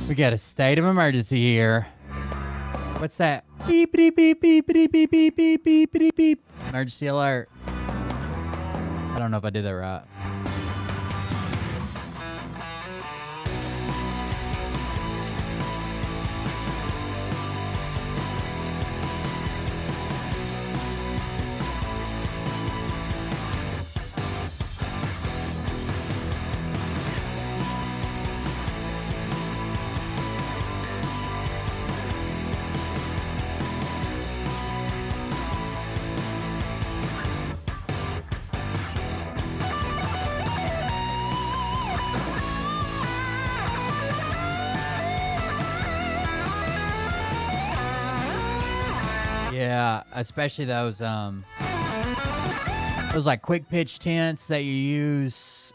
We got a state of emergency here. What's that? Beep, beep, beep, beep, beep, beep, beep, beep, beep, beep, beep. Emergency alert. I don't know if I did that right. Yeah, especially those like quick pitch tents that you use.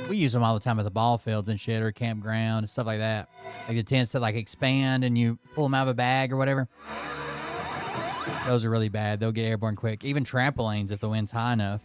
We use them all the time at the ball fields and shit, or campground and stuff like that. Like the tents that like expand and you pull them out of a bag or whatever. Those are really bad. They'll get airborne quick. Even trampolines if the wind's high enough.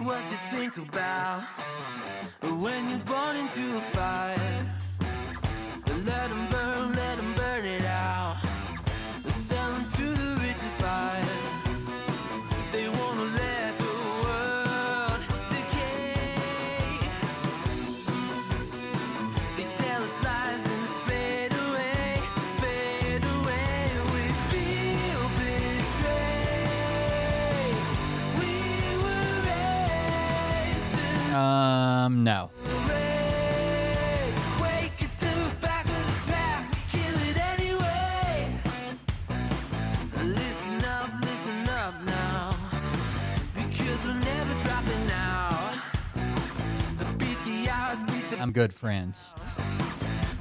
What you think about when you're born into a fire? Let them burn it out. Sell them to the richest buyer. They wanna let the world decay. They tell us lies and fade away, fade away. We feel betrayed. We were raised to No. wake it to the back of the pack, kill it anyway. Listen up now, because we're never dropping out. Beat the odds, beat the I'm good friends.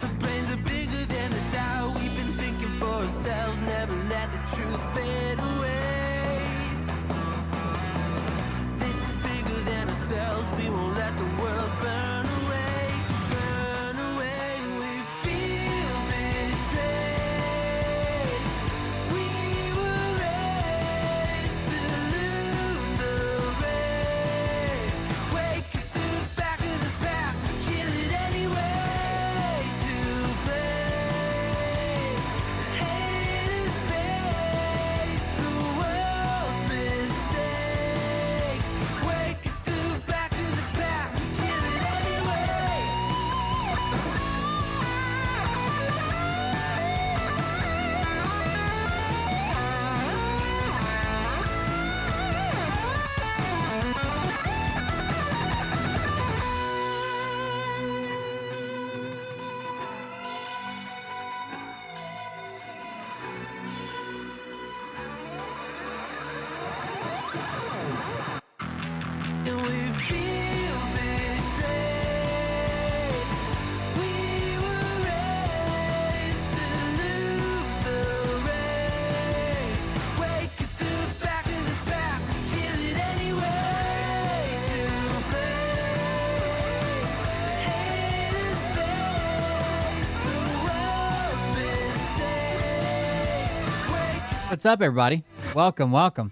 The brains are bigger than the doubt. We've been thinking for ourselves, never let the truth fade away. This is bigger than ourselves, we won't let the world burn away, burn away. We feel betrayed. We were raised to lose the race. Wake it to the back of the pack, kill it anyway. To play, haters face the world's mistakes. Wake it to the back of the pack, kill it anyway. And we feel betrayed. We were raised to lose the race. What's up, everybody? Welcome, welcome.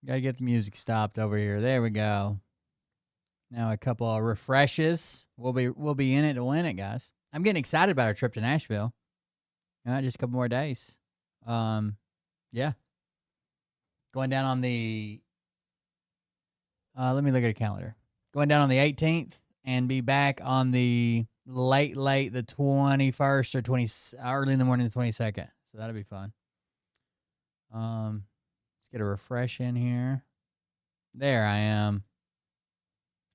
Gotta get the music stopped over here. There we go. Now a couple of refreshes. We'll be in it to win it, guys. I'm getting excited about our trip to Nashville. Just a couple more days. Yeah. Going down on the let me look at a calendar. Going down on the 18th and be back on the late the 21st or 20 early in the morning the 22nd. So that'll be fun. Let's get a refresh in here. There I am.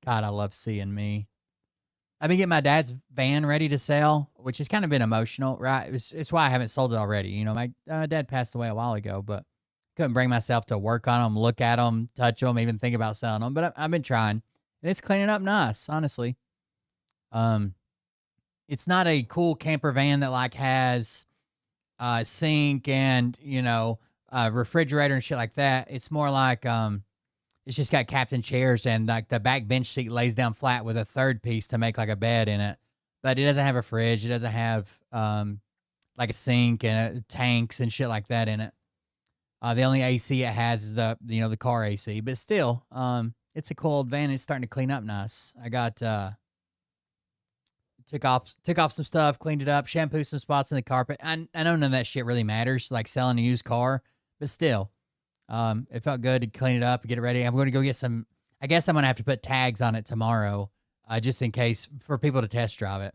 God, I love seeing me. I've been getting my dad's van ready to sell, which has kind of been emotional, right? It's why I haven't sold it already. You know, my dad passed away a while ago, but couldn't bring myself to work on them, look at them, touch them, even think about selling them. But I've been trying. And it's cleaning up nice, honestly. It's not a cool camper van that like has a sink and, you know, a refrigerator and shit like that. It's more like it's just got captain chairs and like the back bench seat lays down flat with a third piece to make like a bed in it. But it doesn't have a fridge. It doesn't have like a sink and tanks and shit like that in it. The only AC it has is the car AC. But still, it's a cool old van. It's starting to clean up nice. I got took off some stuff, cleaned it up, shampooed some spots in the carpet. I know none of that shit really matters, like selling a used car, but still. It felt good to clean it up and get it ready. I'm going to go get some, I guess I'm going to have to put tags on it tomorrow, just in case for people to test drive it.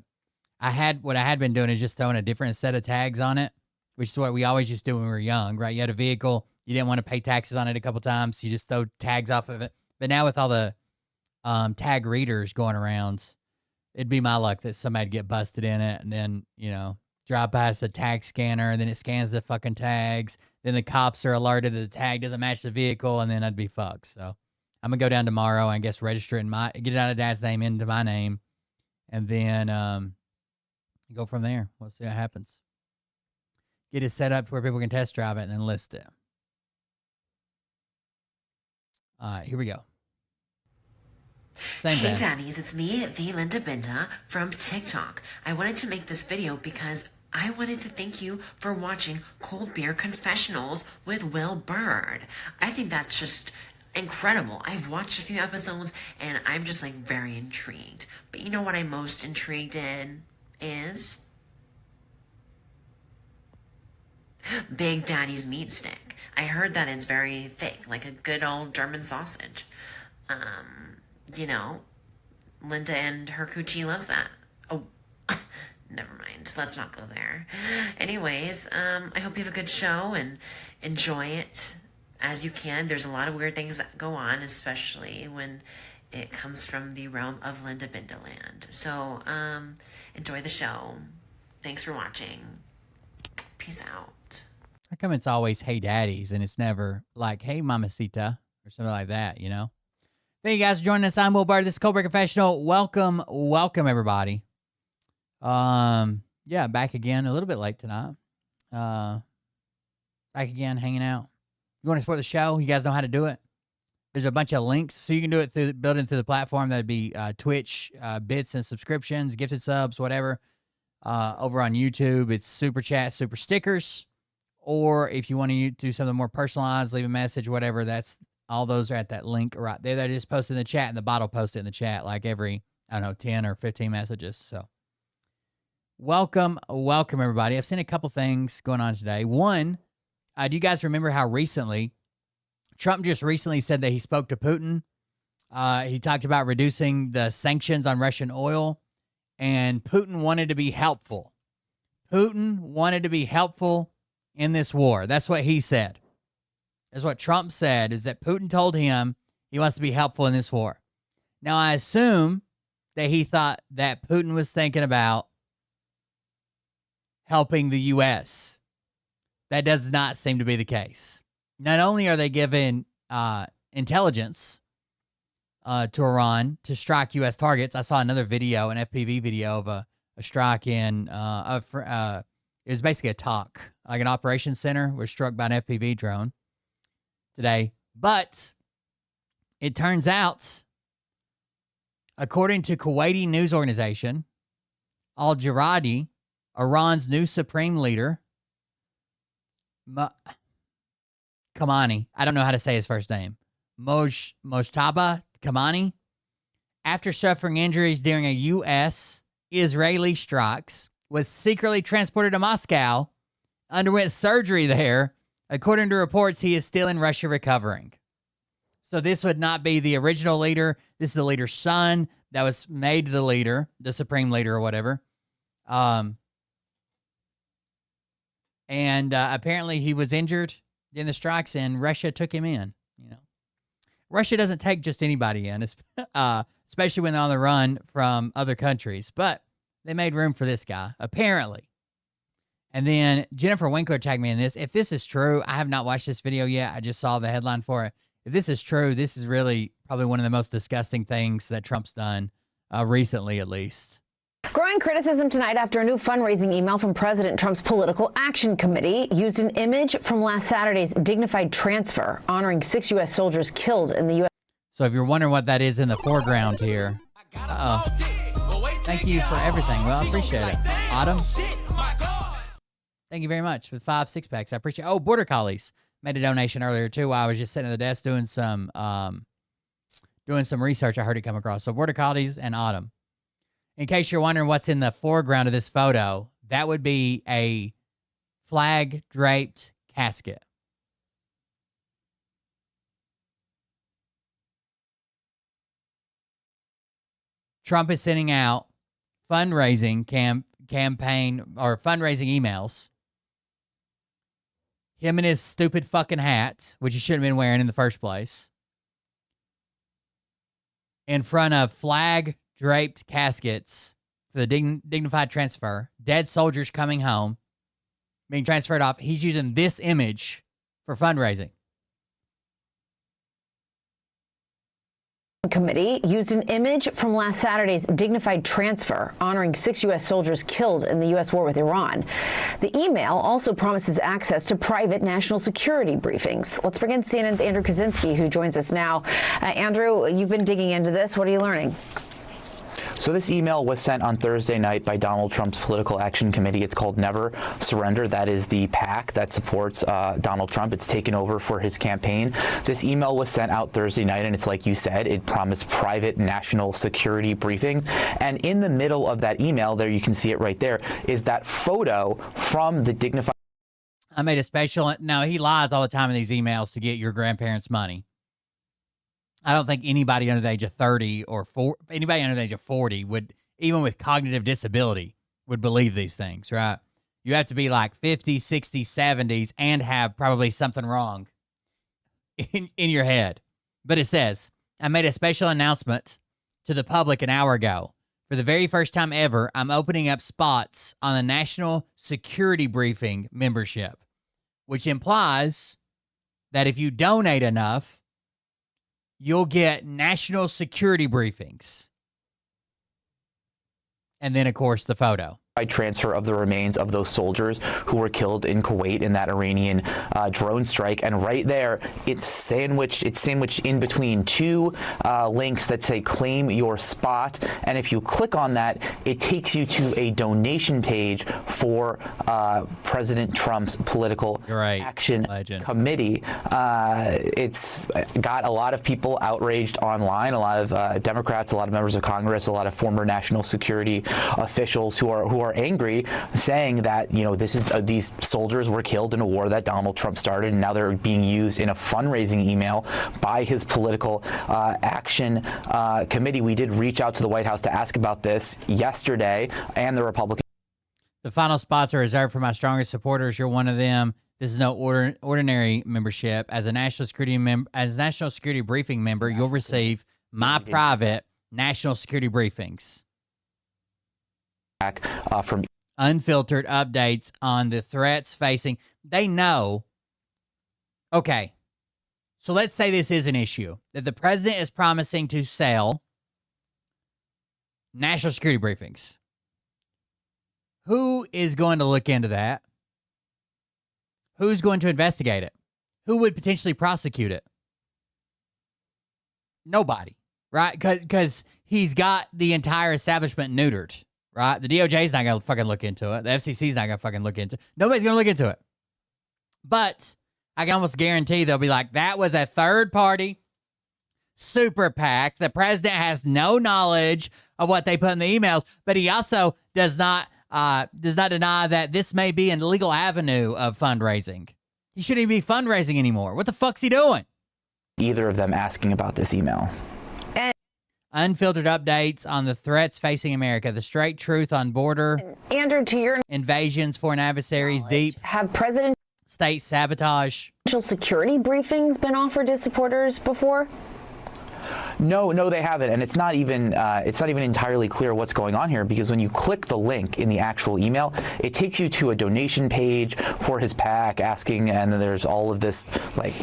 What I had been doing is just throwing a different set of tags on it, which is what we always used to do when we were young, right? You had a vehicle, you didn't want to pay taxes on it a couple times, so you just throw tags off of it. But now with all the tag readers going around, it'd be my luck that somebody'd get busted in it and then, you know, drive past a tag scanner and then it scans the fucking tags. Then the cops are alerted that the tag doesn't match the vehicle and then I'd be fucked. So I'm going to go down tomorrow and I guess register get it out of dad's name into my name and then go from there. We'll see what happens. Get it set up to where people can test drive it and then list it. All right, here we go. Same Hey thing. Daddies, it's me, the Linda Binda from TikTok. I wanted to make this video because I wanted to thank you for watching Cold Beer Confessionals with Will Bird. I think that's just incredible. I've watched a few episodes and I'm just like very intrigued. But you know what I'm most intrigued in is Big Daddy's meat stick. I heard that it's very thick, like a good old German sausage. You know, Linda and her coochie loves that. Oh, never mind. Let's not go there. Anyways, I hope you have a good show and enjoy it as you can. There's a lot of weird things that go on, especially when it comes from the realm of Linda Bindaland. So, enjoy the show. Thanks for watching. Peace out. How come it's always hey daddies and it's never like hey mamacita or something like that, you know? Thank you guys for joining us. I'm Will Bird. This is Cold Beer Confessional. Welcome everybody. Yeah, back again a little bit late tonight. Back again, hanging out. You want to support the show? You guys know how to do it. There's a bunch of links, so you can do it through building through the platform. That'd be Twitch, bits and subscriptions, gifted subs, whatever. Over on YouTube, it's super chat, super stickers. Or if you want to do something more personalized, leave a message, whatever. All those are at that link right there. They just posted in the chat, and the bot will post it in the chat like every, 10 or 15 messages. So welcome everybody. I've seen a couple things going on today. One, do you guys remember how Trump just recently said that he spoke to Putin? He talked about reducing the sanctions on Russian oil, and Putin wanted to be helpful. Putin wanted to be helpful in this war. That's what he said. That's what Trump said, is that Putin told him he wants to be helpful in this war. Now, I assume that he thought that Putin was thinking about helping the U.S. That does not seem to be the case. Not only are they giving intelligence to Iran to strike U.S. targets. I saw another video, an FPV video of a strike in It was basically a talk, like an operations center was struck by an FPV drone today. But it turns out, according to Kuwaiti news organization, al-Jaradi, Iran's new supreme leader, Khamenei, I don't know how to say his first name, Mojtaba Khamenei, after suffering injuries during a U.S.-Israeli strikes, was secretly transported to Moscow, underwent surgery there. According to reports, he is still in Russia recovering. So this would not be the original leader. This is the leader's son that was made the leader, the supreme leader or whatever. And apparently he was injured in the strikes, and Russia took him in. You know, Russia doesn't take just anybody in, especially when they're on the run from other countries. But they made room for this guy, apparently. And then Jennifer Winkler tagged me in this. If this is true, I have not watched this video yet. I just saw the headline for it. If this is true, this is really probably one of the most disgusting things that Trump's done recently, at least. Growing criticism tonight after a new fundraising email from President Trump's Political Action Committee used an image from last Saturday's dignified transfer honoring 6 U.S. soldiers killed in the U.S. So if you're wondering what that is in the foreground here, thank you for everything. Well, I appreciate it. Autumn, thank you very much for the 5 6-packs. I appreciate it. Oh, Border Collies made a donation earlier, too, while I was just sitting at the desk doing some research. I heard it come across. So Border Collies and Autumn. In case you're wondering what's in the foreground of this photo, that would be a flag-draped casket. Trump is sending out fundraising campaign or fundraising emails. Him in his stupid fucking hat, which he shouldn't have been wearing in the first place, in front of flag-draped caskets for the dignified transfer, dead soldiers coming home, being transferred off. He's using this image for fundraising. Committee used an image from last Saturday's dignified transfer honoring 6 U.S. soldiers killed in the U.S. war with Iran. The email also promises access to private national security briefings. Let's bring in CNN's Andrew Kaczynski, who joins us now. Andrew, you've been digging into this. What are you learning? So this email was sent on Thursday night by Donald Trump's Political Action Committee. It's called Never Surrender. That is the PAC that supports Donald Trump. It's taken over for his campaign. This email was sent out Thursday night, and it's like you said, it promised private national security briefings. And in the middle of that email, there you can see it right there, is that photo from the dignified... I made a special... No, he lies all the time in these emails to get your grandparents' money. I don't think anybody under the age of 30 or anybody under the age of 40 would, even with cognitive disability, would believe these things, right? You have to be like 50, 60, 70s and have probably something wrong in your head. But it says, I made a special announcement to the public an hour ago. For the very first time ever, I'm opening up spots on the National Security Briefing membership, which implies that if you donate enough, you'll get national security briefings. And then, of course, the photo. Transfer of the remains of those soldiers who were killed in Kuwait in that Iranian drone strike. And right there, it's sandwiched in between two links that say claim your spot. And if you click on that, it takes you to a donation page for President Trump's Political Action Committee. It's got a lot of people outraged online, a lot of Democrats, a lot of members of Congress, a lot of former national security officials who are angry, saying that, you know, this is these soldiers were killed in a war that Donald Trump started, and now they're being used in a fundraising email by his Political Action Committee. We did reach out to the White House to ask about this yesterday, and the Republican. The final spots are reserved for my strongest supporters. You're one of them. This is no ordinary membership. As a national security briefing member, you'll receive my private national security briefings. From unfiltered updates on the threats facing. They know. Okay. So let's say this is an issue that the president is promising to sell national security briefings. Who is going to look into that? Who's going to investigate it? Who would potentially prosecute it? Nobody, right? Because he's got the entire establishment neutered, right? The DOJ's not going to fucking look into it. The FCC's not going to fucking look into it. Nobody's going to look into it. But I can almost guarantee they'll be like, that was a third party super PAC. The president has no knowledge of what they put in the emails, but he also does not deny that this may be an illegal avenue of fundraising. He shouldn't even be fundraising anymore. What the fuck's he doing? Either of them asking about this email. Unfiltered updates on the threats facing America, the straight truth on border Andrew, to your invasions, foreign adversaries, deep have presidential state sabotage. security briefings been offered to supporters before? No, they haven't, and it's not even entirely clear what's going on here, because when you click the link in the actual email, it takes you to a donation page for his PAC asking, and then there's all of this like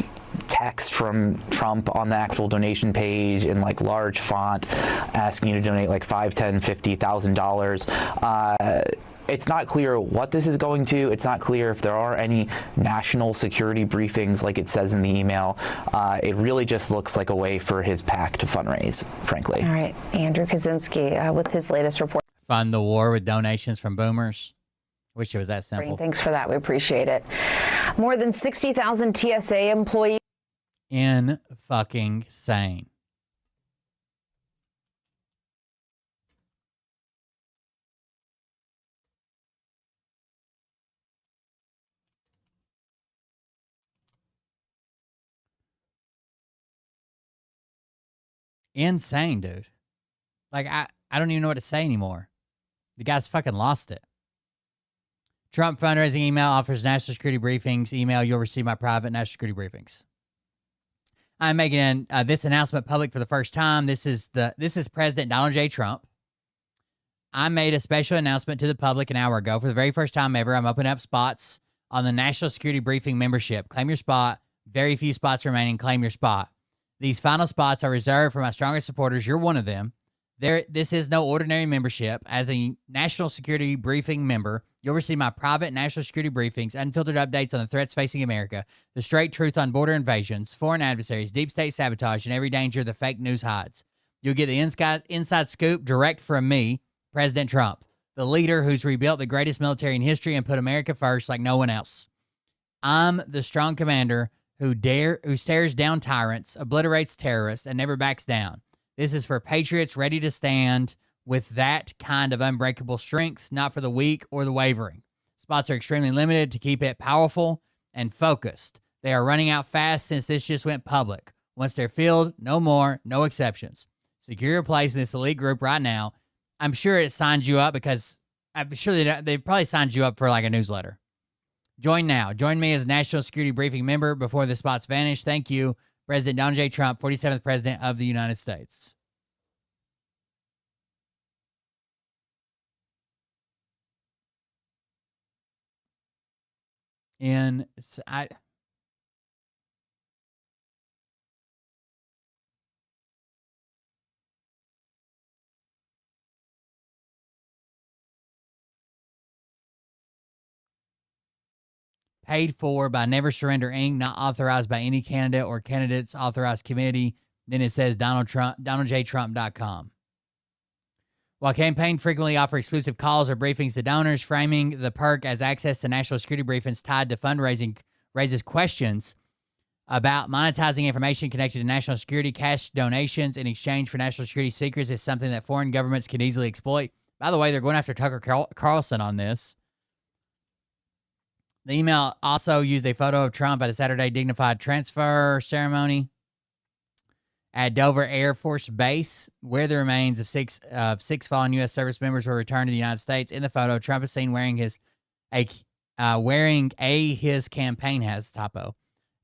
text from Trump on the actual donation page in like large font, asking you to donate like $5, $10, $50,000. It's not clear what this is going to. It's not clear if there are any national security briefings like it says in the email. It really just looks like a way for his PAC to fundraise, frankly. All right, Andrew Kaczynski with his latest report. Fund the war with donations from boomers. Wish it was that simple. Thanks for that. We appreciate it. More than 60,000 TSA employees. In fucking sane. Insane, dude. Like, I don't even know what to say anymore. The guy's fucking lost it. Trump fundraising email offers national security briefings. Email, you'll receive my private national security briefings. I'm making this announcement public for the first time. This is President Donald J. Trump. I made a special announcement to the public an hour ago. For the very first time ever, I'm opening up spots on the National Security Briefing membership. Claim your spot. Very few spots remaining. Claim your spot. These final spots are reserved for my strongest supporters. You're one of them. This is no ordinary membership. As a National Security Briefing member, you'll receive my private national security briefings, unfiltered updates on the threats facing America, the straight truth on border invasions, foreign adversaries, deep state sabotage, and every danger the fake news hides. You'll get the inside scoop direct from me, President Trump, the leader who's rebuilt the greatest military in history and put America first like no one else. I'm the strong commander who stares down tyrants, obliterates terrorists, and never backs down. This is for patriots ready to stand with that kind of unbreakable strength, not for the weak or the wavering. Spots are extremely limited to keep it powerful and focused. They are running out fast since this just went public. Once they're filled, no more, no exceptions. Secure your place in this elite group right now. I'm sure it signs you up because I'm sure they probably signed you up for like a newsletter. Join now. Join me as a National Security Briefing member before the spots vanish. Thank you, President Donald J. Trump, 47th President of the United States. Paid for by Never Surrender Inc., not authorized by any candidate or candidates authorized committee. Then it says DonaldJTrump.com. While campaign frequently offer exclusive calls or briefings to donors, framing the perk as access to national security briefings tied to fundraising raises questions about monetizing information connected to national security. Cash donations in exchange for national security secrets is something that foreign governments can easily exploit. By the way, they're going after Tucker Carlson on this. The email also used a photo of Trump at a Saturday dignified transfer ceremony at Dover Air Force Base, where the remains of six fallen U.S. service members were returned to the United States. In the photo, Trump is seen wearing his campaign has typo.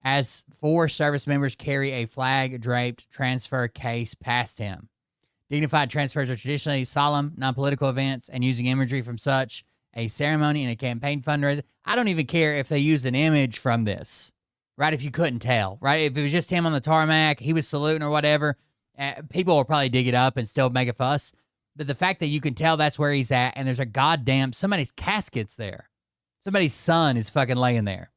As 4 service members carry a flag-draped transfer case past him. Dignified transfers are traditionally solemn, non-political events, and using imagery from such a ceremony and a campaign fundraiser. I don't even care if they use an image from this, right? If you couldn't tell, right? If it was just him on the tarmac, he was saluting or whatever, people will probably dig it up and still make a fuss. But the fact that you can tell that's where he's at, and there's a goddamn, somebody's casket's there. Somebody's son is fucking laying there.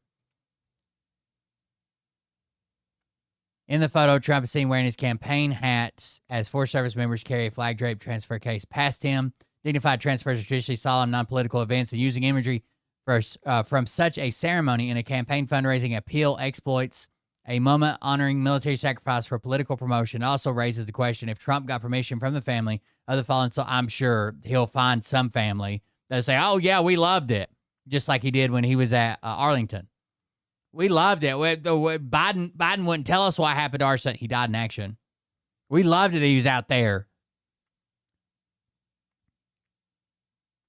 In the photo, Trump is seen wearing his campaign hat as Forest Service members carry a flag draped transfer case past him. Dignified transfers are traditionally solemn, non-political events, and using imagery from such a ceremony in a campaign fundraising appeal exploits a moment honoring military sacrifice for political promotion. It also raises the question if Trump got permission from the family of the fallen, so I'm sure he'll find some family that'll say, oh, yeah, we loved it, just like he did when he was at Arlington. We loved it. Biden wouldn't tell us what happened to our son. He died in action. We loved it that he was out there.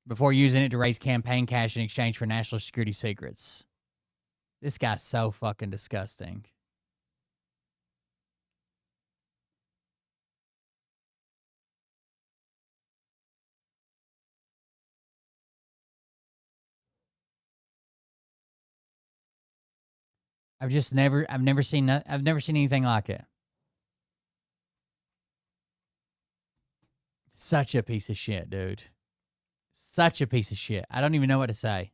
Before using it to raise campaign cash in exchange for national security secrets. This guy's so fucking disgusting. I've never seen anything like it. Such a piece of shit, dude. Such a piece of shit. I don't even know what to say.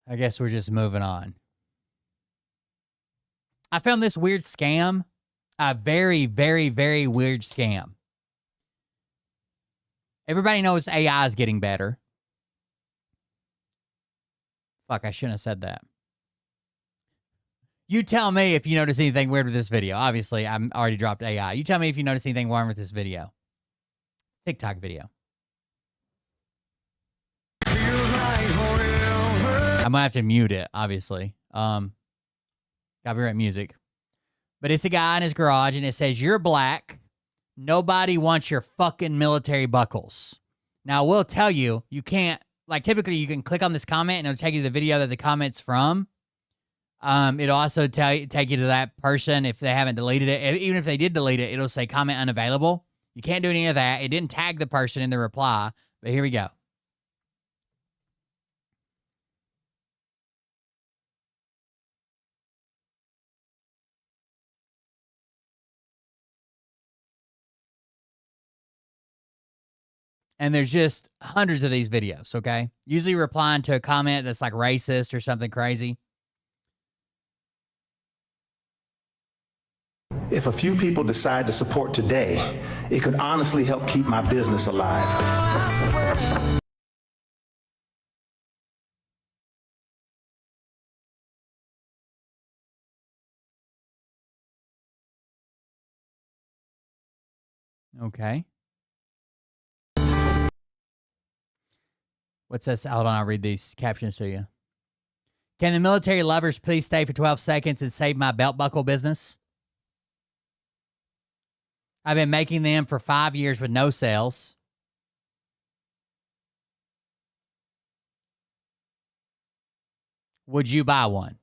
I guess we're just moving on. I found this weird scam. A very, very, very weird scam. Everybody knows AI is getting better. Fuck, I shouldn't have said that. You tell me if you notice anything weird with this video. Obviously, I'm already dropped AI. You tell me if you notice anything wrong with this video. TikTok video. I'm gonna have to mute it, obviously. Copyright music. But it's a guy in his garage, and it says, "You're black. Nobody wants your fucking military buckles." Now, I will tell you, you can't, like, typically you can click on this comment, and it'll take you to the video that the comment's from. It'll also take you to that person if they haven't deleted it. Even if they did delete it, it'll say comment unavailable. You can't do any of that. It didn't tag the person in the reply, but here we go. And there's just hundreds of these videos, okay? Usually replying to a comment that's like racist or something crazy. If a few people decide to support today, it could honestly help keep my business alive. Okay. What's this? Hold on, I'll read these captions to you. Can the military lovers please stay for 12 seconds and save my belt buckle business? I've been making them for 5 years with no sales. Would you buy one?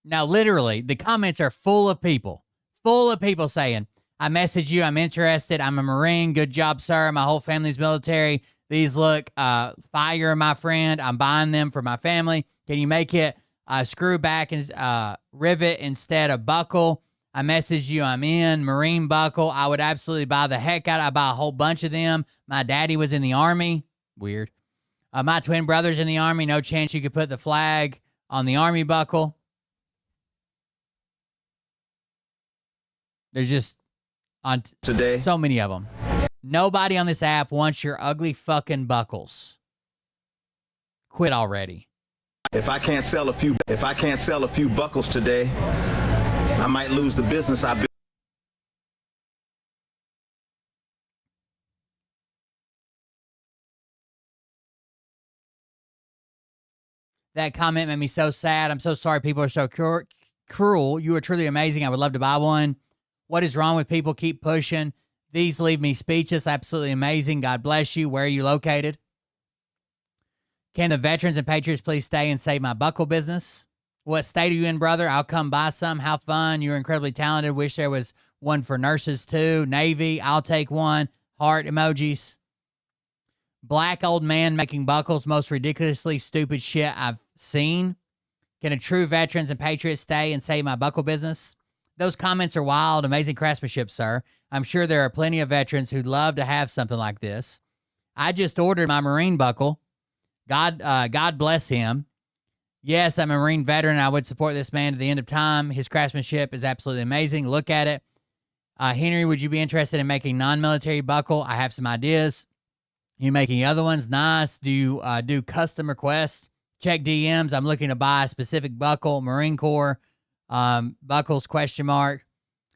Now, literally, the comments are full of people saying, I messaged you, I'm interested, I'm a Marine, good job, sir, my whole family's military. These look fire, my friend. I'm buying them for my family. Can you make it screw back and rivet instead of buckle? I messaged you. I'm in. Marine buckle. I would absolutely buy the heck out. I buy a whole bunch of them. My daddy was in the Army. Weird. My twin brother's in the Army. No chance you could put the flag on the Army buckle. There's just on today so many of them. Nobody on this app wants your ugly fucking buckles. Quit already. If I can't sell a few buckles today, I might lose the business I've been. That comment made me so sad. I'm so sorry people are so cruel. You are truly amazing. I would love to buy one. What is wrong with people? Keep pushing. These leave me speechless. Absolutely amazing. God bless you. Where are you located? Can the veterans and patriots please stay and save my buckle business? What state are you in, brother? I'll come buy some. How fun. You're incredibly talented. Wish there was one for nurses too. Navy, I'll take one. Heart emojis. Black old man making buckles, most ridiculously stupid shit I've seen. Can a true veterans and patriots stay and save my buckle business? Those comments are wild. Amazing craftsmanship, sir. I'm sure there are plenty of veterans who'd love to have something like this. I just ordered my Marine buckle. God bless him. Yes, I'm a Marine veteran. I would support this man to the end of time. His craftsmanship is absolutely amazing. Look at it. Henry, would you be interested in making non-military buckle? I have some ideas. You making other ones? Nice. Do you do custom requests? Check DMs. I'm looking to buy a specific buckle. Marine Corps buckles, question mark.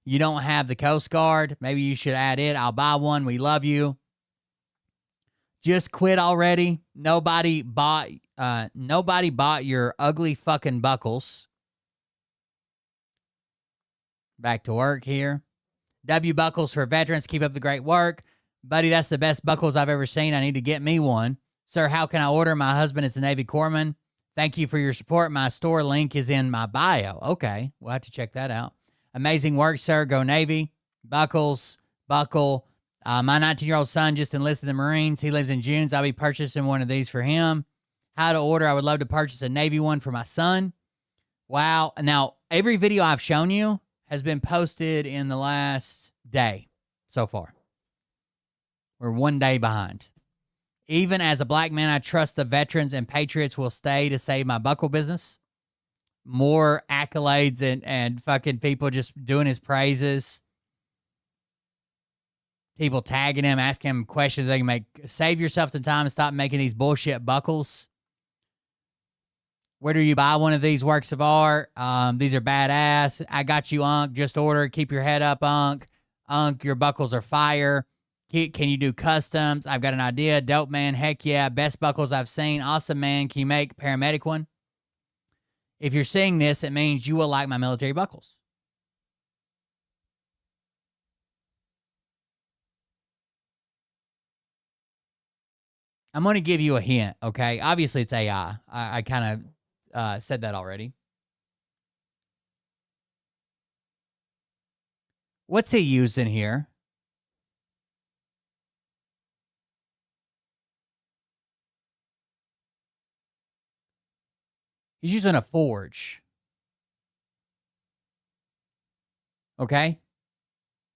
You don't have the Coast Guard. Maybe you should add it. I'll buy one. We love you. Just quit already. Nobody bought your ugly fucking buckles. Back to work here. W buckles for veterans. Keep up the great work. Buddy, that's the best buckles I've ever seen. I need to get me one. Sir, how can I order? My husband is a Navy corpsman. Thank you for your support. My store link is in my bio. Okay, we'll have to check that out. Amazing work, sir. Go Navy. Buckles, buckle. My 19-year-old son just enlisted in the Marines. He lives in June's. I'll be purchasing one of these for him. How to order? I would love to purchase a Navy one for my son. Wow. Now, every video I've shown you has been posted in the last day so far. We're 1 day behind. Even as a black man, I trust the veterans and patriots will stay to save my buckle business. More accolades and fucking people just doing his praises. People tagging him, asking him questions they can make. Save yourself some time and stop making these bullshit buckles. Where do you buy one of these works of art? These are badass. I got you, Unc. Just order. Keep your head up, Unc. Unc, your buckles are fire. Can you do customs? I've got an idea. Dope, man. Heck yeah. Best buckles I've seen. Awesome, man. Can you make paramedic one? If you're seeing this, it means you will like my military buckles. I'm going to give you a hint, okay? Obviously, it's AI. I kind of said that already. What's he using here? He's using a forge. Okay?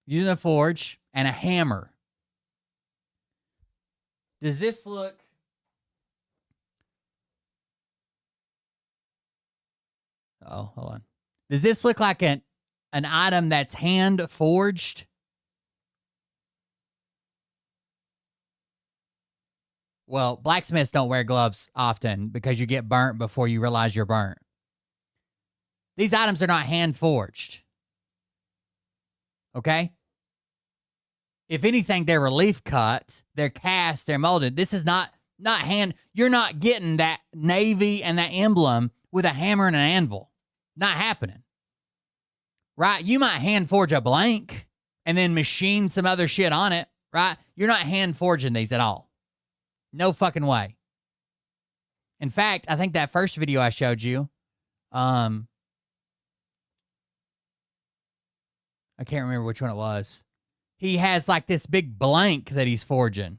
Using a forge and a hammer. Does this look... Oh, hold on. Does this look like an item that's hand forged? Well, blacksmiths don't wear gloves often because you get burnt before you realize you're burnt. These items are not hand forged. Okay? If anything, they're relief cut, they're cast, they're molded. This is not hand. You're not getting that Navy and that emblem with a hammer and an anvil. Not happening. Right? You might hand forge a blank and then machine some other shit on it, right? You're not hand forging these at all. No fucking way. In fact, I think that first video I showed you, I can't remember which one it was. He has like this big blank that he's forging.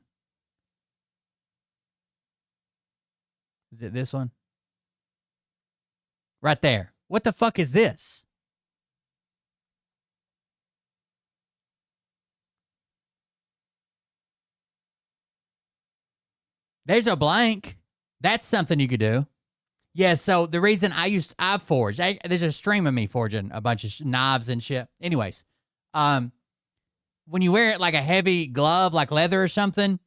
Is it this one? Right there. What the fuck is this? There's a blank. That's something you could do. Yeah, so the reason I've forged, there's a stream of me forging a bunch of knives and shit. Anyways, when you wear it like a heavy glove, like leather or something,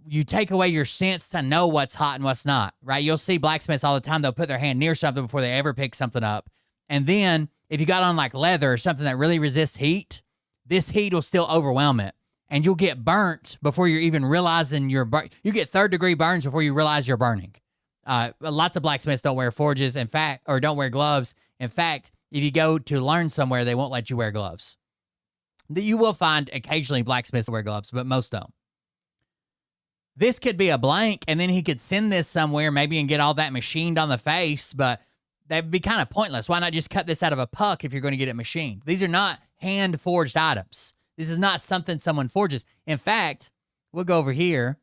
you take away your sense to know what's hot and what's not, right? You'll see blacksmiths all the time. They'll put their hand near something before they ever pick something up. And then if you got on like leather or something that really resists heat, this heat will still overwhelm it. And you'll get burnt before you're even realizing you're burnt. You get third-degree burns before you realize you're burning. Lots of blacksmiths don't wear forges, in fact, or don't wear gloves. In fact, if you go to learn somewhere, they won't let you wear gloves. You will find occasionally blacksmiths wear gloves, but most don't. This could be a blank, and then he could send this somewhere maybe and get all that machined on the face, but that'd be kind of pointless. Why not just cut this out of a puck if you're going to get it machined? These are not hand-forged items. This is not something someone forges. In fact, we'll go over here.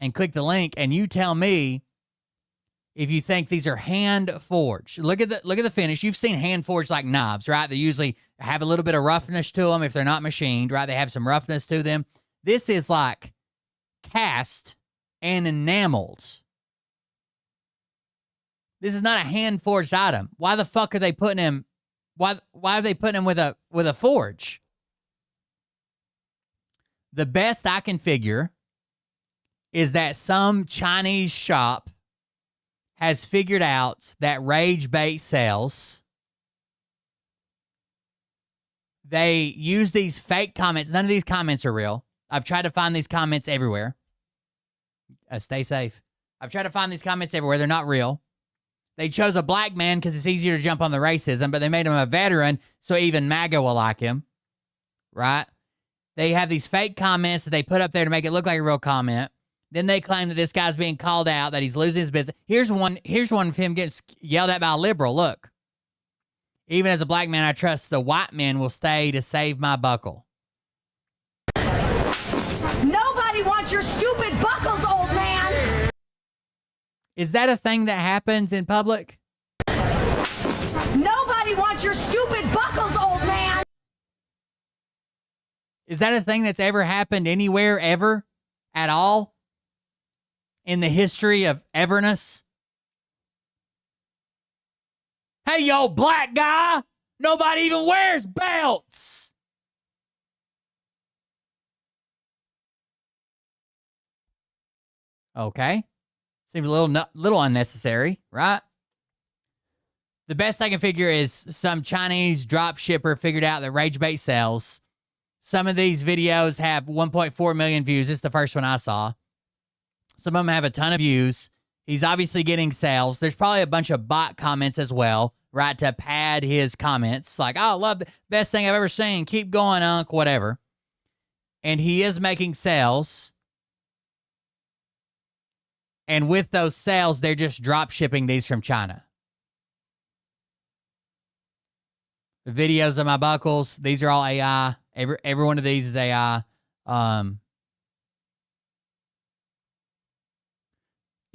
and click the link, and you tell me if you think these are hand forged. Look at the finish. You've seen hand forged like knives, right? They usually have a little bit of roughness to them if they're not machined, right? They have some roughness to them. This is like cast and enameled. This is not a hand forged item. Why the fuck are they putting him? Why are they putting him with a forge? The best I can figure is that some Chinese shop has figured out that rage bait sells. They use these fake comments. None of these comments are real. I've tried to find these comments everywhere. Stay safe. I've tried to find these comments everywhere. They're not real. They chose a black man because it's easier to jump on the racism, but they made him a veteran so even MAGA will like him, right? They have these fake comments that they put up there to make it look like a real comment. Then they claim that this guy's being called out, that he's losing his business. Here's one of him getting yelled at by a liberal. Look. Even as a black man, I trust the white men will stay to save my buckle. Nobody wants your stupid buckles, old man! Is that a thing that happens in public? Nobody wants your stupid buckles, old man! Is that a thing that's ever happened anywhere, ever? At all? In the history of everness? Hey, yo, black guy! Nobody even wears belts! Okay. Seems a little unnecessary, right? The best I can figure is some Chinese drop shipper figured out that rage bait sells. Some of these videos have 1.4 million views. This is the first one I saw. Some of them have a ton of views. He's obviously getting sales. There's probably a bunch of bot comments as well, right, to pad his comments. Like, oh, I love the best thing I've ever seen. Keep going, Unc, whatever. And he is making sales. And with those sales, they're just drop shipping these from China. The videos of my buckles, these are all AI. Every one of these is AI.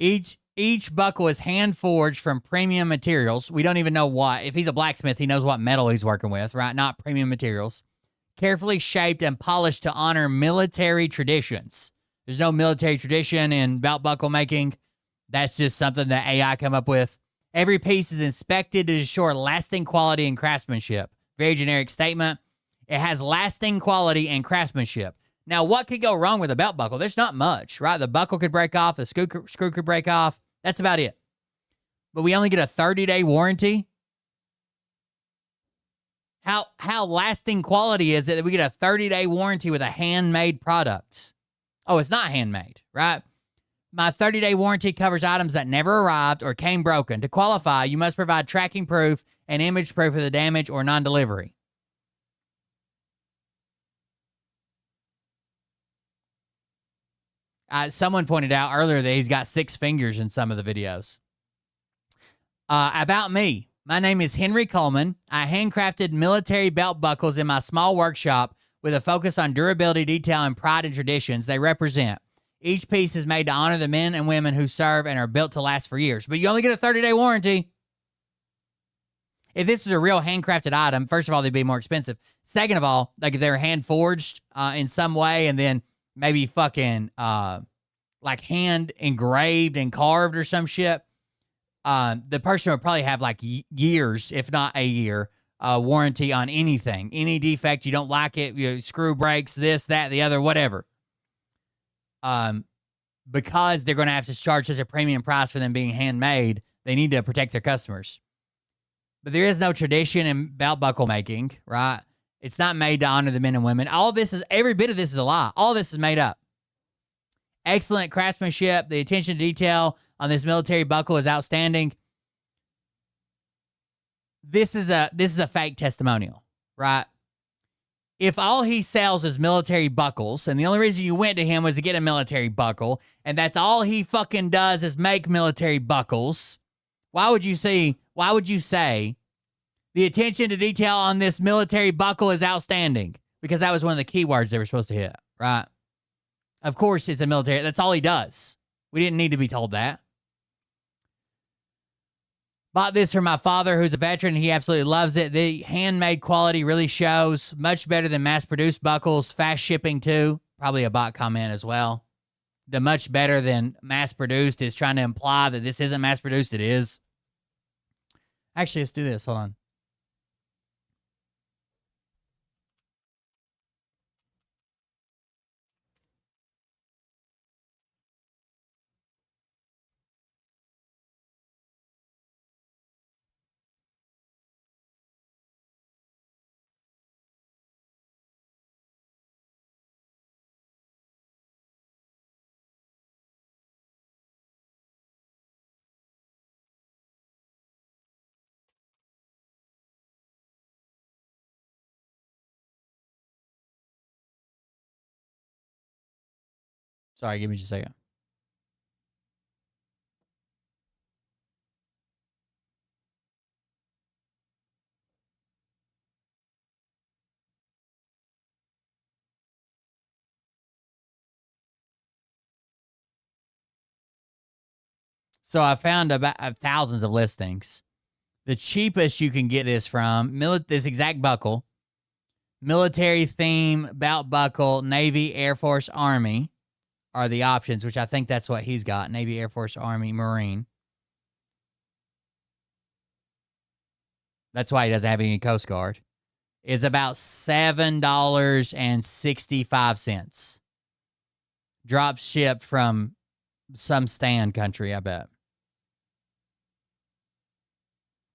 Each buckle is hand forged from premium materials. We don't even know what. If he's a blacksmith, he knows what metal he's working with, right? Not premium materials. Carefully shaped and polished to honor military traditions. There's no military tradition in belt buckle making. That's just something that AI come up with. Every piece is inspected to ensure lasting quality and craftsmanship. Very generic statement. It has lasting quality and craftsmanship. Now, what could go wrong with a belt buckle? There's not much, right? The buckle could break off. The screw could break off. That's about it. But we only get a 30-day warranty? How lasting quality is it that we get a 30-day warranty with a handmade product? Oh, it's not handmade, right? My 30-day warranty covers items that never arrived or came broken. To qualify, you must provide tracking proof and image proof of the damage or non-delivery. Someone pointed out earlier that he's got 6 fingers in some of the videos. About me. My name is Henry Coleman. I handcrafted military belt buckles in my small workshop with a focus on durability, detail, and pride and traditions they represent. Each piece is made to honor the men and women who serve and are built to last for years. But you only get a 30-day warranty. If this is a real handcrafted item, first of all, they'd be more expensive. Second of all, like if they're hand forged in some way and then maybe fucking like hand engraved and carved or some shit, the person would probably have like years, if not a year, warranty on anything. Any defect, you don't like it, you know, screw breaks, this, that, the other, whatever. Because they're going to have to charge such a premium price for them being handmade, they need to protect their customers. But there is no tradition in belt buckle making, right? It's not made to honor the men and women. Every bit of this is a lie. All this is made up. Excellent craftsmanship. The attention to detail on this military buckle is outstanding. This is a fake testimonial, right? If all he sells is military buckles, and the only reason you went to him was to get a military buckle, and that's all he fucking does is make military buckles, why would you say the attention to detail on this military buckle is outstanding? Because that was one of the keywords they were supposed to hit, right? Of course, it's a military. That's all he does. We didn't need to be told that. Bought this from my father, who's a veteran. He absolutely loves it. The handmade quality really shows. Much better than mass-produced buckles. Fast shipping, too. Probably a bot comment as well. The much better than mass-produced is trying to imply that this isn't mass-produced. It is. Actually, let's do this. Hold on. Sorry, give me just a second. So I found about thousands of listings. The cheapest you can get this from, this exact buckle, military theme, belt buckle, Navy, Air Force, Army are the options, which I think that's what he's got. Navy, Air Force, Army, Marine. That's why he doesn't have any Coast Guard. Is about $7.65. Drop shipped from some stand country, I bet.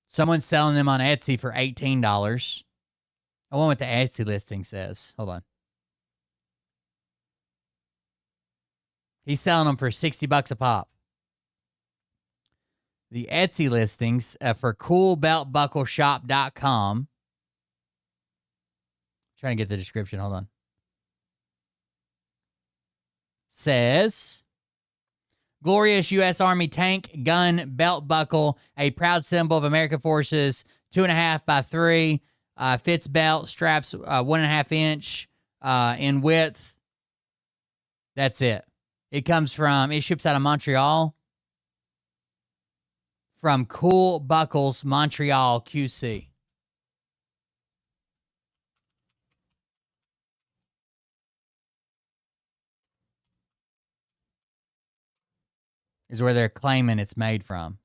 Someone's selling them on Etsy for $18. I wonder what the Etsy listing says. Hold on. He's selling them for $60 a pop. The Etsy listings for coolbeltbuckleshop.com. Trying to get the description. Hold on. Says, glorious U.S. Army tank, gun, belt buckle, a proud symbol of American forces, 2.5 by 3, fits belt, straps 1.5 inch in width. That's it. It ships out of Montreal from Cool Buckles, Montreal, QC. Is where they're claiming it's made from.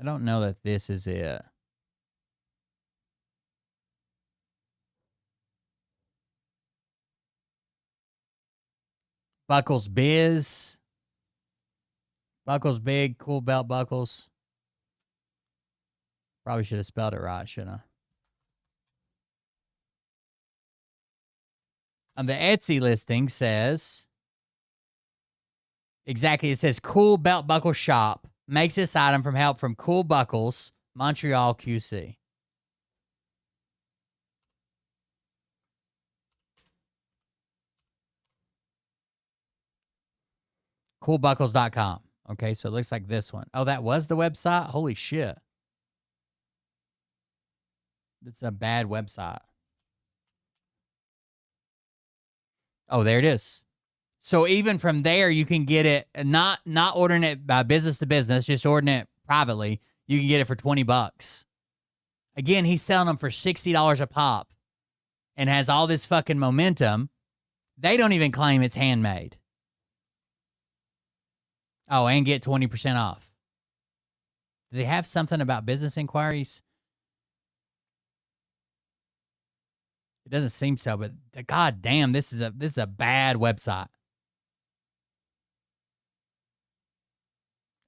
I don't know that this is it. Buckles Biz. Buckles Big, cool belt buckles. Probably should have spelled it right, shouldn't I? The Etsy listing says, exactly, it says Cool Belt Buckle Shop makes this item from help from Cool Buckles, Montreal, QC. Coolbuckles.com. Okay, so it looks like this one. Oh, that was the website? Holy shit. It's a bad website. Oh, there it is. So even from there, you can get it, not ordering it by business to business, just ordering it privately. You can get it for $20. Again, he's selling them for $60 a pop and has all this fucking momentum. They don't even claim it's handmade. Oh, and get 20% off. Do they have something about business inquiries? It doesn't seem so, but god damn, this is a bad website.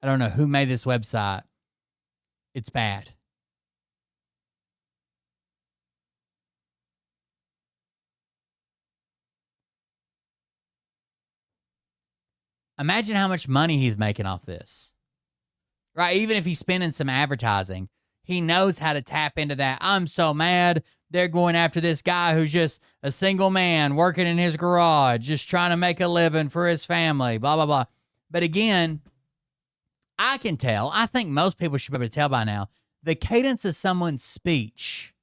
I don't know who made this website. It's bad. Imagine how much money he's making off this. Right? Even if he's spending some advertising, he knows how to tap into that. I'm so mad they're going after this guy who's just a single man working in his garage, just trying to make a living for his family, blah, blah, blah. But again, I can tell, I think most people should be able to tell by now, the cadence of someone's speech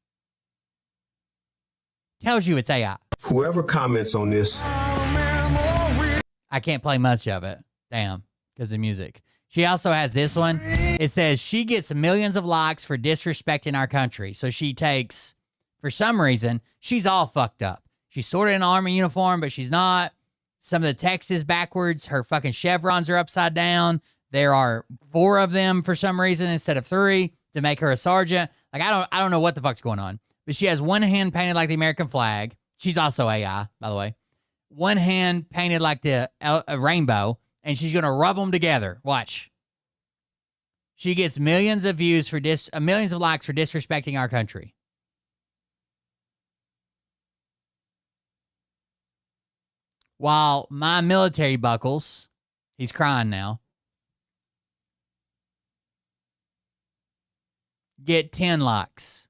tells you it's AI. Whoever comments on this, I can't play much of it. Damn, because of music. She also has this one. It says she gets millions of likes for disrespecting our country. So she takes, for some reason, she's all fucked up. She's sort of in an army uniform, but she's not. Some of the text is backwards. Her fucking chevrons are upside down. There are 4 of them for some reason instead of 3 to make her a sergeant. Like, I don't know what the fuck's going on. But she has one hand painted like the American flag. She's also AI, by the way. One hand painted like a rainbow, and she's going to rub them together. Watch. She gets millions of views for millions of likes for disrespecting our country. While my military buckles, he's crying now, get 10 likes.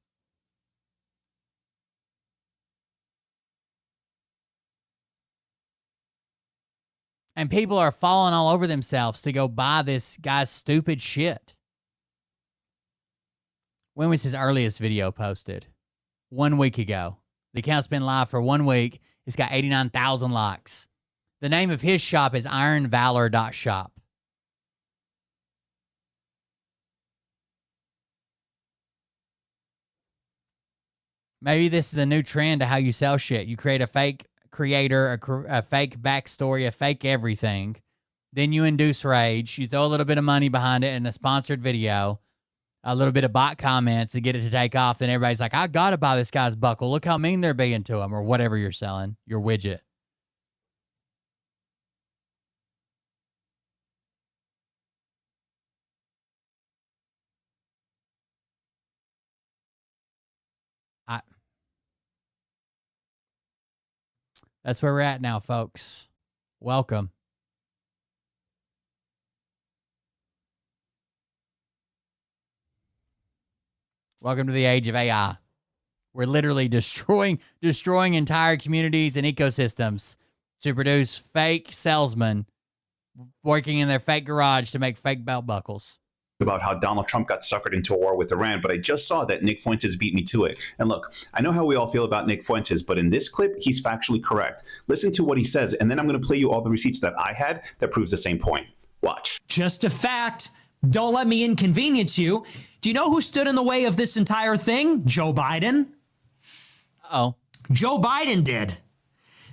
And people are falling all over themselves to go buy this guy's stupid shit. When was his earliest video posted? 1 week ago. The account's been live for 1 week. It's got 89,000 likes. The name of his shop is ironvalor.shop. Maybe this is the new trend to how you sell shit. You create a fake creator, a fake backstory, a fake everything. Then you induce rage. You throw a little bit of money behind it in a sponsored video, a little bit of bot comments to get it to take off. Then everybody's like, I got to buy this guy's buckle. Look how mean they're being to him, or whatever you're selling, your widget. That's where we're at now, folks. Welcome. Welcome to the age of AI. We're literally destroying entire communities and ecosystems to produce fake salesmen working in their fake garage to make fake belt buckles. About how Donald Trump got suckered into a war with Iran, but I just saw that Nick Fuentes beat me to it. And look, I know how we all feel about Nick Fuentes, but in this clip, he's factually correct. Listen to what he says, and then I'm going to play you all the receipts that I had that proves the same point. Watch. Just a fact. Don't let me inconvenience you. Do you know who stood in the way of this entire thing? Joe Biden. Oh. Joe Biden did.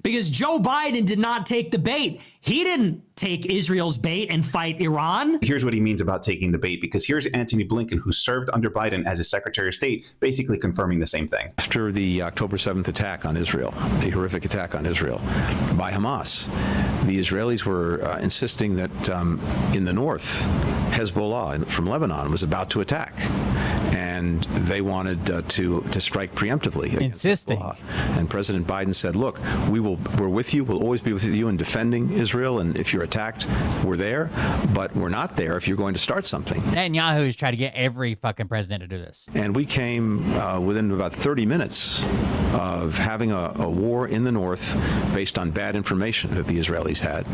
Because Joe Biden did not take the bait. He didn't take Israel's bait and fight Iran. Here's what he means about taking the bait, because here's Antony Blinken, who served under Biden as his Secretary of State, basically confirming the same thing. After the October 7th attack on Israel, the horrific attack on Israel by Hamas, the Israelis were insisting that in the north, Hezbollah from Lebanon was about to attack. And they wanted to strike preemptively. Insisting. Hezbollah. And President Biden said, look, we're with you. We'll always be with you in defending Israel. And if you're attacked, we're there. But we're not there if you're going to start something. Netanyahu is trying to get every fucking president to do this. And we came within about 30 minutes of having a war in the north based on bad information that the Israelis had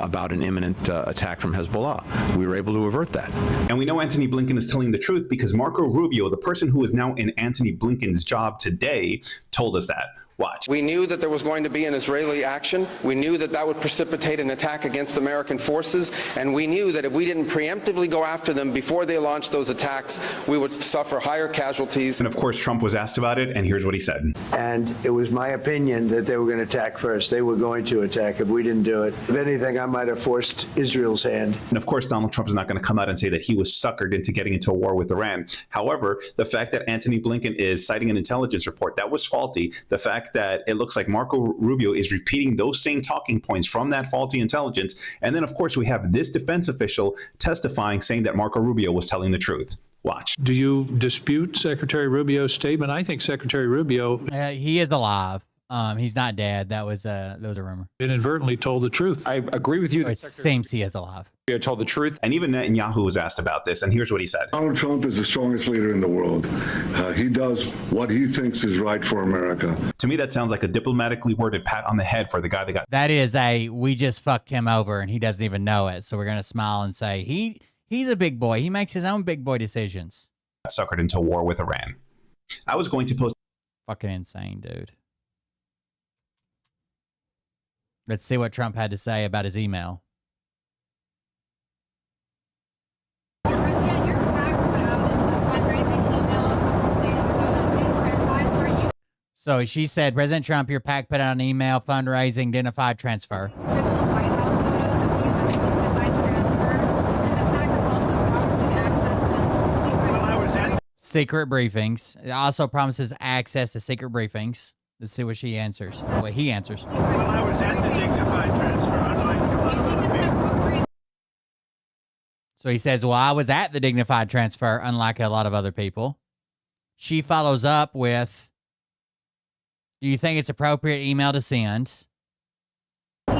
about an imminent attack from Hezbollah. We were able to avert that. And we know Antony Blinken is telling the truth because Marco Rubio, the person who is now in Antony Blinken's job today, told us that. Watch. We knew that there was going to be an Israeli action. We knew that that would precipitate an attack against American forces. And we knew that if we didn't preemptively go after them before they launched those attacks, we would suffer higher casualties. And of course, Trump was asked about it, and here's what he said. And it was my opinion that they were going to attack first. They were going to attack if we didn't do it. If anything, I might have forced Israel's hand. And of course, Donald Trump is not going to come out and say that he was suckered into getting into a war with Iran. However, the fact that Antony Blinken is citing an intelligence report, that was faulty. The fact that it looks like Marco Rubio is repeating those same talking points from that faulty intelligence. And then, of course, we have this defense official testifying, saying that Marco Rubio was telling the truth. Watch. Do you dispute Secretary Rubio's statement? I think Secretary Rubio... he is alive. He's not dead. That was a rumor. Inadvertently told the truth. I agree with you. It seems he is alive. Told the truth. And even Netanyahu was asked about this, and here's what he said. Donald Trump is the strongest leader in the world. He does what he thinks is right for America. To me, that sounds like a diplomatically worded pat on the head for the guy that got... That is we just fucked him over, and he doesn't even know it. So we're going to smile and say, he's a big boy. He makes his own big boy decisions. suckered into war with Iran. I was going to post. Fucking insane, dude. Let's see what Trump had to say about his email. So she said, President Trump, your PAC put out an email fundraising identified transfer. Secret briefings. It also promises access to secret briefings. Let's see what she answers. What he answers. Well, I was at the dignified transfer, unlike a lot of other people. So he says, well, I was at the dignified transfer, unlike a lot of other people. She follows up with, do you think it's appropriate email to send? I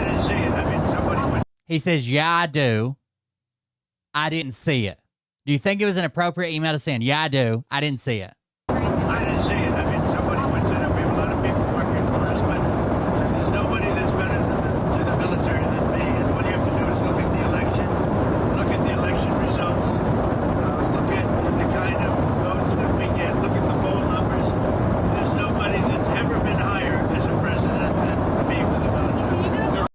didn't see it. I mean, somebody went. He says, yeah, I do. I didn't see it. Do you think it was an appropriate email to send? Yeah, I do. I didn't see it. I didn't see it. I mean, somebody went said it. We have a lot of people working for us, but there's nobody that's better to the military than me. And all you have to do is look at the election, look at the election results, look at the kind of votes that we get, look at the poll numbers. There's nobody that's ever been higher as a president than me with the military.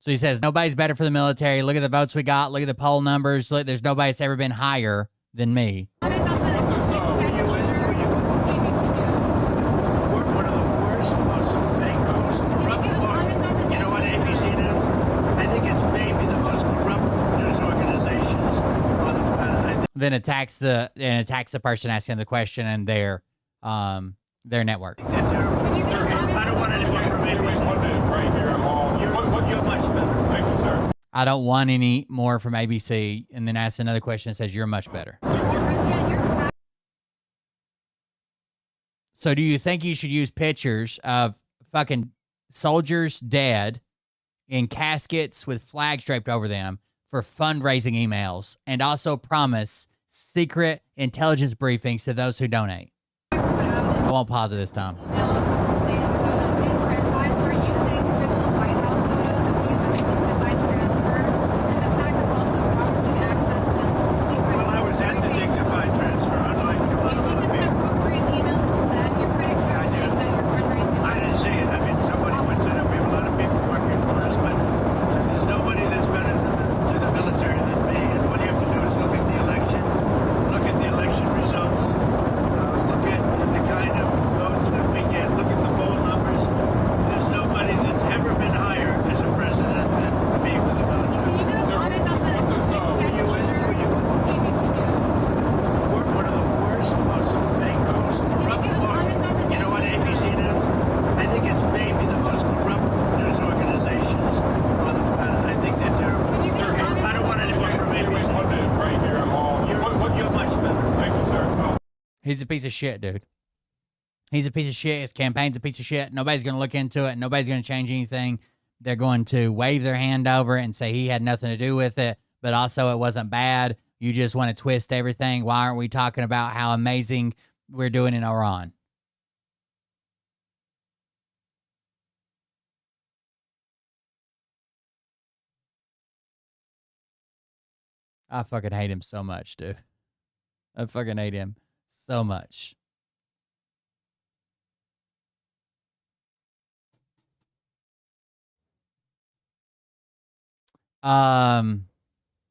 So he says, nobody's better for the military. Look at the votes we got. Look at the poll numbers. Look, there's nobody that's ever been higher than me. One of the worst, most fake, most corrupt. You know what ABC is? I think it's maybe the most corrupt news organizations on the planet. Then attacks the person asking the question and their network. I don't want any more from ABC. You're much better. Thank you, sir. I don't want any more from ABC, and then asks another question and says, you're much better. So do you think you should use pictures of fucking soldiers dead in caskets with flags draped over them for fundraising emails and also promise secret intelligence briefings to those who donate? I won't pause it this time. He's a piece of shit, dude. He's a piece of shit. His campaign's a piece of shit. Nobody's going to look into it. Nobody's going to change anything. They're going to wave their hand over it and say he had nothing to do with it, but also it wasn't bad. You just want to twist everything. Why aren't we talking about how amazing we're doing in Iran? I fucking hate him so much, dude. I fucking hate him so much.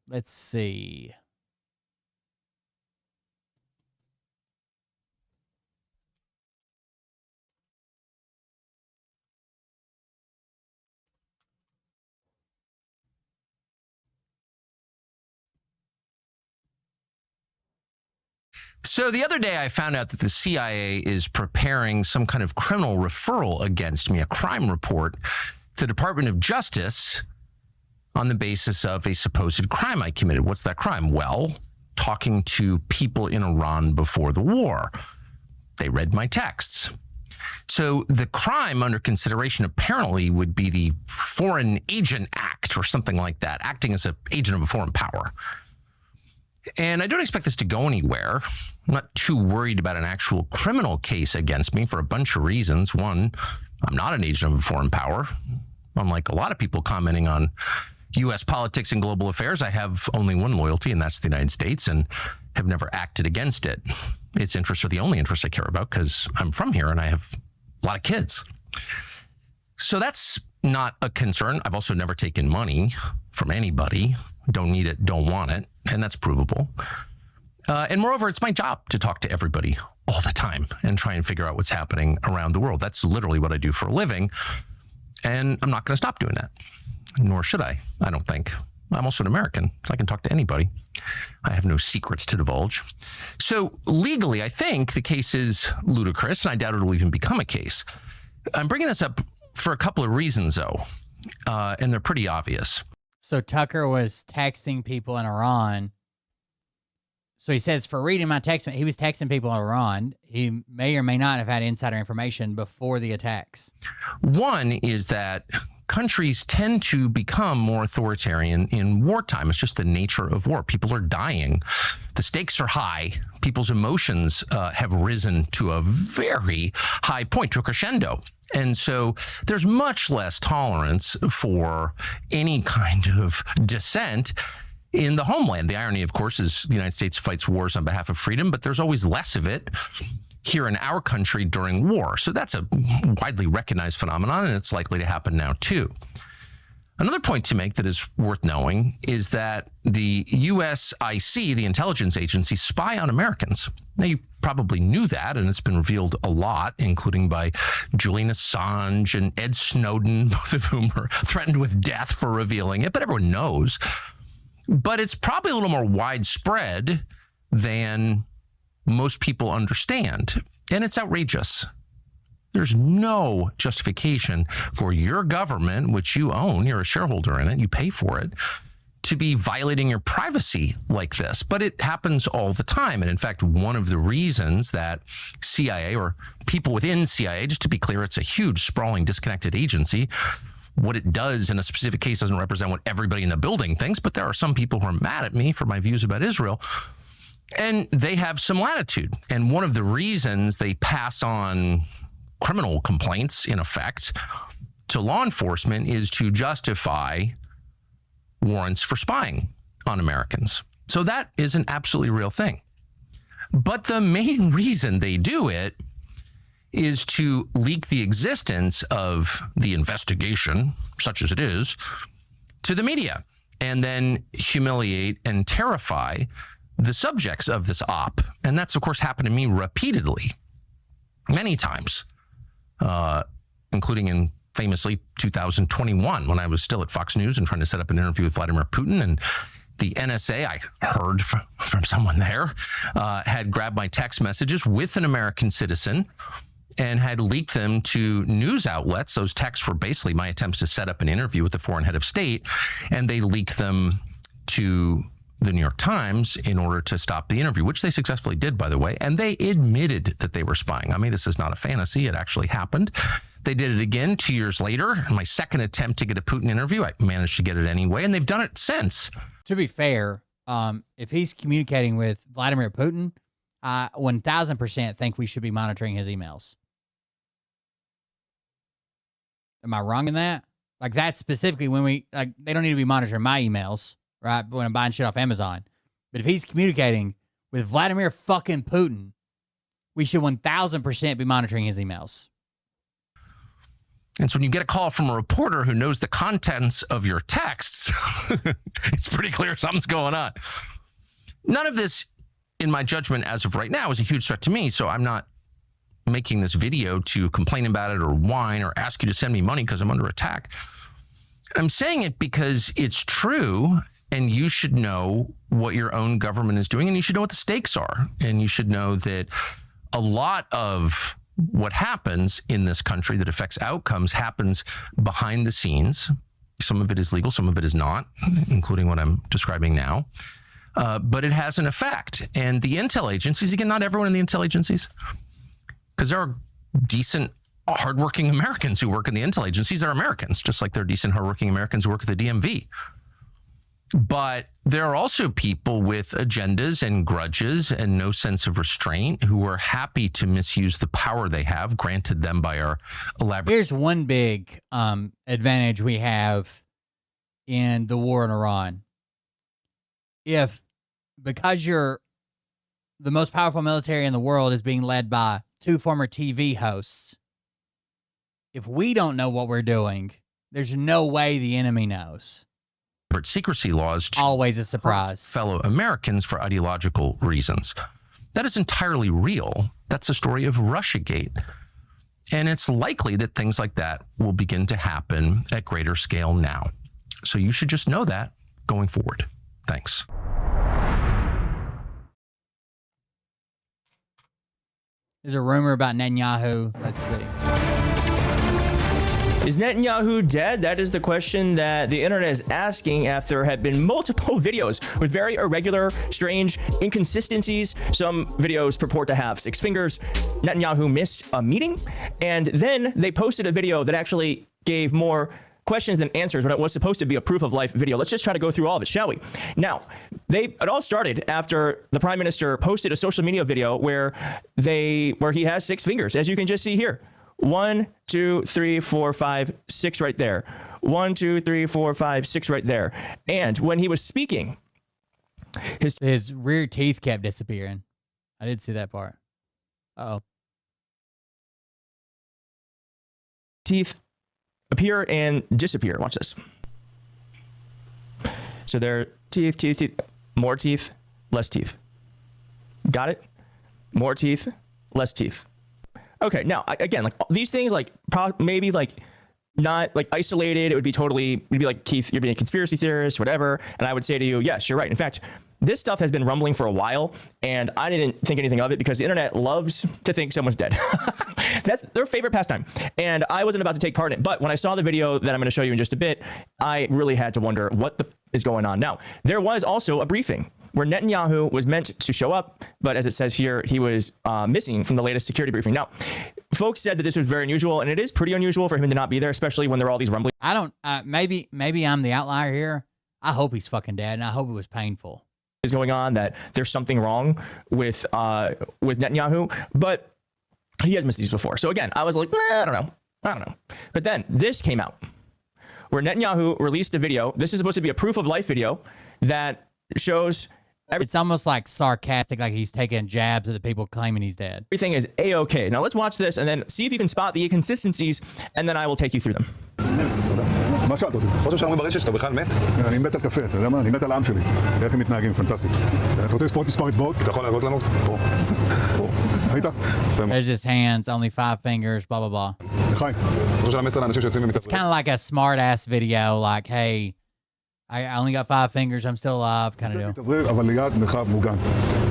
Let's see. So the other day I found out that the CIA is preparing some kind of criminal referral against me, a crime report to the Department of Justice on the basis of a supposed crime I committed. What's that crime? Well, talking to people in Iran before the war. They read my texts. So the crime under consideration apparently would be the Foreign Agent Act or something like that, acting as an agent of a foreign power. And I don't expect this to go anywhere. I'm not too worried about an actual criminal case against me for a bunch of reasons. One, I'm not an agent of a foreign power, unlike a lot of people commenting on U.S. politics and global affairs, I have only one loyalty, and that's the United States, and have never acted against it. Its interests are the only interests I care about because I'm from here and I have a lot of kids. So that's not a concern. I've also never taken money from anybody. Don't need it, don't want it, and that's provable. And moreover, it's my job to talk to everybody all the time and try and figure out what's happening around the world. That's literally what I do for a living, and I'm not going to stop doing that. Nor should I don't think. I'm also an American, so I can talk to anybody. I have no secrets to divulge. So legally, I think the case is ludicrous, and I doubt it will even become a case. I'm bringing this up for a couple of reasons, though, and they're pretty obvious. So Tucker was texting people in Iran. So he says, for reading my text, he was texting people in Iran. He may or may not have had insider information before the attacks. One is that countries tend to become more authoritarian in wartime. It's just the nature of war. People are dying. The stakes are high. People's emotions have risen to a very high point, to a crescendo. And so there's much less tolerance for any kind of dissent in the homeland. The irony, of course, is the United States fights wars on behalf of freedom, but there's always less of it here in our country during war. So that's a widely recognized phenomenon, and it's likely to happen now too. Another point to make that is worth knowing is that the USIC, the intelligence agency, spy on Americans. Now, you probably knew that, and it's been revealed a lot, including by Julian Assange and Ed Snowden, both of whom are threatened with death for revealing it, but everyone knows. But it's probably a little more widespread than most people understand, and it's outrageous. There's no justification for your government, which you own, you're a shareholder in it, you pay for it, to be violating your privacy like this. But it happens all the time. And in fact, one of the reasons that CIA, or people within CIA, just to be clear, it's a huge, sprawling, disconnected agency. What it does in a specific case doesn't represent what everybody in the building thinks, but there are some people who are mad at me for my views about Israel. And they have some latitude. And one of the reasons they pass on criminal complaints, in effect, to law enforcement is to justify warrants for spying on Americans. So that is an absolutely real thing. But the main reason they do it is to leak the existence of the investigation, such as it is, to the media, and then humiliate and terrify the subjects of this op. And that's, of course, happened to me repeatedly, many times, including in famously 2021, when I was still at Fox News and trying to set up an interview with Vladimir Putin. And the NSA, I heard from someone there, had grabbed my text messages with an American citizen and had leaked them to news outlets. Those texts were basically my attempts to set up an interview with the foreign head of state, and they leaked them to the New York Times in order to stop the interview, which they successfully did, by the way. And they admitted that they were spying on me. This is not a fantasy. It actually happened. They did it again 2 years later. My second attempt to get a Putin interview, I managed to get it anyway, and they've done it since. To be fair, if he's communicating with Vladimir Putin, I 1,000% think we should be monitoring his emails. Am I wrong in that? Like, that's specifically when they don't need to be monitoring my emails, right? When I'm buying shit off Amazon. But if he's communicating with Vladimir fucking Putin, we should 1,000% be monitoring his emails. And so when you get a call from a reporter who knows the contents of your texts, it's pretty clear something's going on. None of this, in my judgment, as of right now, is a huge threat to me. So I'm not making this video to complain about it or whine or ask you to send me money because I'm under attack. I'm saying it because it's true, and you should know what your own government is doing, and you should know what the stakes are. And you should know that a lot of what happens in this country that affects outcomes happens behind the scenes. Some of it is legal, some of it is not, including what I'm describing now. But it has an effect. And the intel agencies, again, not everyone in the intel agencies, because there are decent, hardworking Americans who work in the intel agencies. They're Americans, just like there are decent, hardworking Americans who work at the DMV. But there are also people with agendas and grudges and no sense of restraint who are happy to misuse the power they have granted them by our elaborate. Here's one big advantage we have in the war in Iran. If, because the most powerful military in the world is being led by 2 former TV hosts, if we don't know what we're doing, there's no way the enemy knows. Secrecy laws always a surprise. Fellow Americans for ideological reasons. That is entirely real. That's the story of Russiagate. And it's likely that things like that will begin to happen at greater scale now. So you should just know that going forward. Thanks. There's a rumor about Netanyahu. Let's see. Is Netanyahu dead? That is the question that the internet is asking after there have been multiple videos with very irregular, strange inconsistencies. Some videos purport to have 6 fingers. Netanyahu missed a meeting, and then they posted a video that actually gave more questions than answers when it was supposed to be a proof of life video. Let's just try to go through all of it, shall we? Now, it all started after the prime minister posted a social media video where he has 6 fingers, as you can just see here. 1, 2, 3, 4, 5, 6 right there. 1, 2, 3, 4, 5, 6 right there. And when he was speaking, his rear teeth kept disappearing. I did see that part. Uh-oh. Teeth appear and disappear. Watch this. So there, teeth, more teeth, less teeth. Got it? More teeth, less teeth. Okay, now, again, like these things, like maybe like not like isolated, it would be like, Keith, you're being a conspiracy theorist, whatever. And I would say to you, yes, you're right. In fact, this stuff has been rumbling for a while, and I didn't think anything of it because the internet loves to think someone's dead. That's their favorite pastime. And I wasn't about to take part in it. But when I saw the video that I'm going to show you in just a bit, I really had to wonder what is going on. Now, there was also a briefing where Netanyahu was meant to show up, but as it says here, he was missing from the latest security briefing. Now, folks said that this was very unusual, and it is pretty unusual for him to not be there, especially when there are all these rumblings. I don't, maybe I'm the outlier here. I hope he's fucking dead, and I hope it was painful. Is going on, that there's something wrong with Netanyahu, but he has missed these before. So again, I was like, I don't know. But then this came out where Netanyahu released a video. This is supposed to be a proof of life video that shows it's almost like sarcastic, like he's taking jabs at the people claiming he's dead. Everything is A-okay. Now let's watch this and then see if you can spot the inconsistencies, and then I will take you through them. מה שאלת אותי? חושב שאומרים ברשת שאתה בכלל מת? אני מת על קפה, אתה יודע מה? אני מת על העם שלי. איך הם מתנהגים, פנטסטי. אתה רוצה לספור את מספר אצבעות? אתה יכול להראות לנו? פה. ראית? There's just hands, only 5 fingers, blah, blah, blah. לחיים. חושב של המסר לאנשים שיוצאים It's kind of like a smart-ass video, like, hey, I only got 5 fingers, I'm still alive, kind of deal. אבל ליד מרחב מוגן.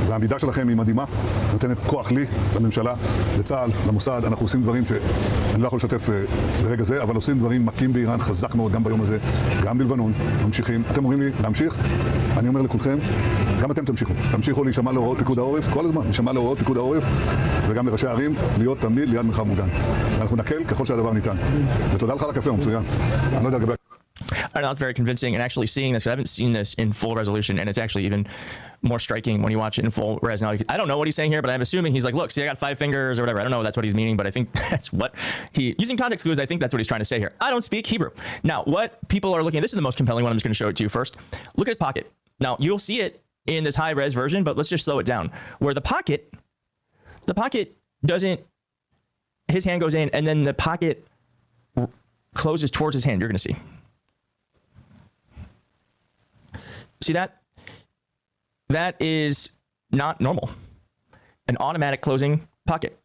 והעמידה שלכם היא מדהימה, נותנת כוח לי, לממשלה, לצה"ל, למוסד. אנחנו עושים דברים שאני לא יכול לשתף ברגע זה, אבל עושים דברים מכים באיראן חזק מאוד גם ביום הזה, גם בלבנון, ממשיכים. אתם אומרים לי להמשיך? אני אומר לכולכם, גם אתם תמשיכו להישמע להוראות פיקוד העורף, כל הזמן, להישמע להוראות פיקוד העורף, וגם לראשי הערים, להיות תמיד ליד מרחב מוגן. אנחנו נקל ככל שהדבר ניתן. ותודה לך על הקפה, מצוין. אני לא יודע לגבי... I know it's very convincing, and actually seeing this, because I haven't seen this in full resolution, and it's actually even more striking when you watch it in full res. Now, I don't know what he's saying here, but I'm assuming he's like, look, see, I got 5 fingers or whatever. I don't know if that's what he's meaning, but I think that's what using context clues, I think that's what he's trying to say here. I don't speak Hebrew. Now, what people are looking at, this is the most compelling one. I'm just going to show it to you first. Look at his pocket. Now, you'll see it in this high res version, but let's just slow it down. Where the pocket doesn't, his hand goes in, and then the pocket closes towards his hand. You're going to see. See that? That is not normal. An automatic closing pocket.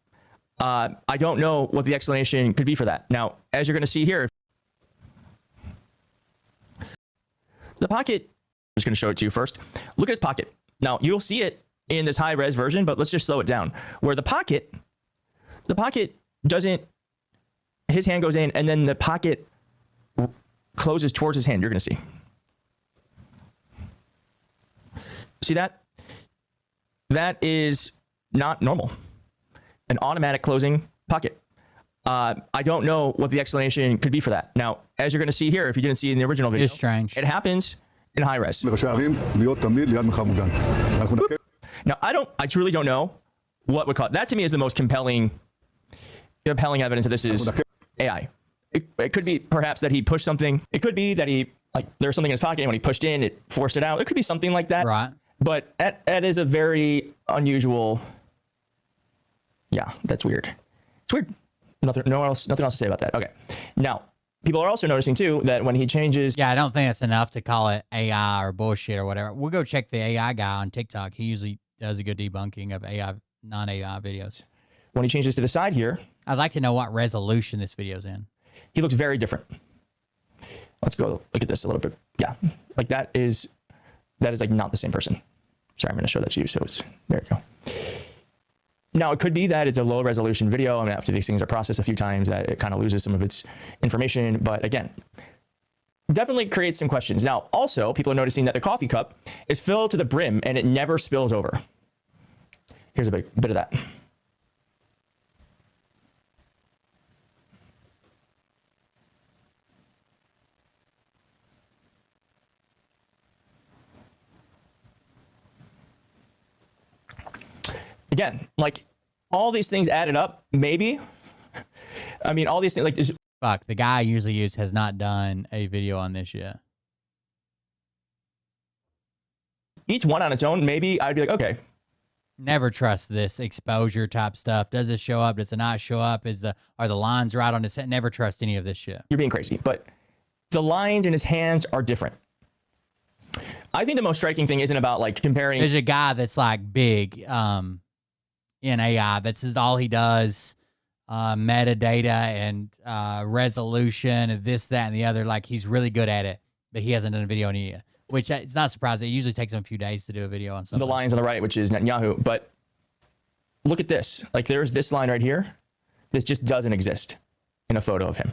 I don't know what the explanation could be for that. Now, as you're going to see here, the pocket, I'm just going to show it to you first. Look at his pocket. Now, you'll see it in this high res version, but let's just slow it down. Where the pocket doesn't, his hand goes in, and then the pocket closes towards his hand. You're going to see. See that? That is not normal. An automatic closing pocket. I don't know what the explanation could be for that. Now, as you're going to see here, if you didn't see it in the original video, it's strange. It happens in high res. Now, I truly don't know what would cause that. To me is the most compelling evidence that this is AI. It could be perhaps that he pushed something. It could be that he like there was something in his pocket and when he pushed in, it forced it out. It could be something like that. Right. But that is a very unusual. Yeah, that's weird. It's weird. Nothing else to say about that. Okay. Now, people are also noticing too that when he changes. Yeah, I don't think that's enough to call it AI or bullshit or whatever. We'll go check the AI guy on TikTok. He usually does a good debunking of AI, non-AI videos. When he changes to the side here. I'd like to know what resolution this video's in. He looks very different. Let's go look at this a little bit. Yeah, like that is like not the same person. Sorry, I'm going to show that to you. So it's, there you go. Now, it could be that it's a low resolution video. I mean, after these things are processed a few times, that it kind of loses some of its information. But again, definitely creates some questions. Now, also, people are noticing that the coffee cup is filled to the brim and it never spills over. Here's a bit of that. Again, like all these things added up, maybe. I mean, all these things, like, fuck, the guy I usually use has not done a video on this yet. Each one on its own, maybe I'd be like, okay. Never trust this exposure type stuff. Does it show up? Does it not show up? Are the lines right on his head? Never trust any of this shit. You're being crazy, but the lines in his hands are different. I think the most striking thing isn't about like comparing. There's a guy that's like big, in AI. That's just all he does. Metadata and resolution and this, that, and the other. Like he's really good at it, but he hasn't done a video on it yet. Which it's not surprising. It usually takes him a few days to do a video on something. The lines on the right, which is Netanyahu. But look at this. Like there's this line right here. This just doesn't exist in a photo of him.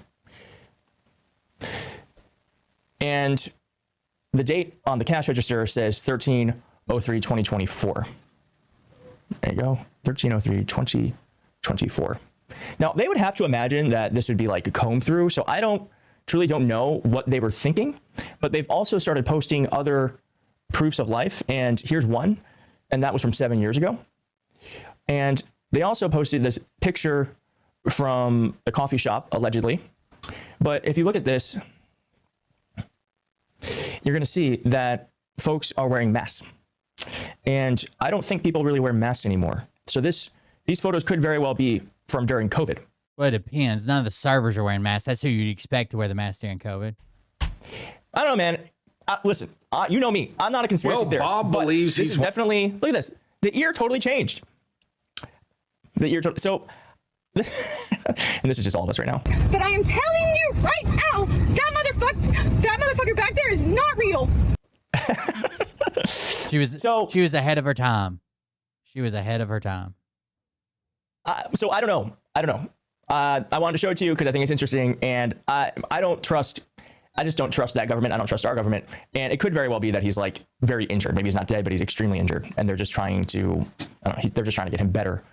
And the date on the cash register says 13/03/2024. There you go. 13/03/2024. Now, they would have to imagine that this would be like a comb through. So I truly don't know what they were thinking, but they've also started posting other proofs of life. And here's one, and that was from 7 years ago. And they also posted this picture from the coffee shop, allegedly. But if you look at this, you're going to see that folks are wearing masks. And I don't think people really wear masks anymore. So these photos could very well be from during COVID. Well, it depends. None of the servers are wearing masks. That's who you'd expect to wear the mask during COVID. I don't know, man. Listen, you know me. I'm not a conspiracy theorist. Bob believes this is definitely, look at this. The ear totally changed. So, and this is just all of us right now. But I am telling you right now, that motherfucker back there is not real. She was ahead of her time. She was ahead of her time. So I don't know. I wanted to show it to you because I think it's interesting, and I just don't trust that government. I don't trust our government, and it could very well be that he's like very injured. Maybe he's not dead, but he's extremely injured, and they're just trying to, they're just trying to get him better.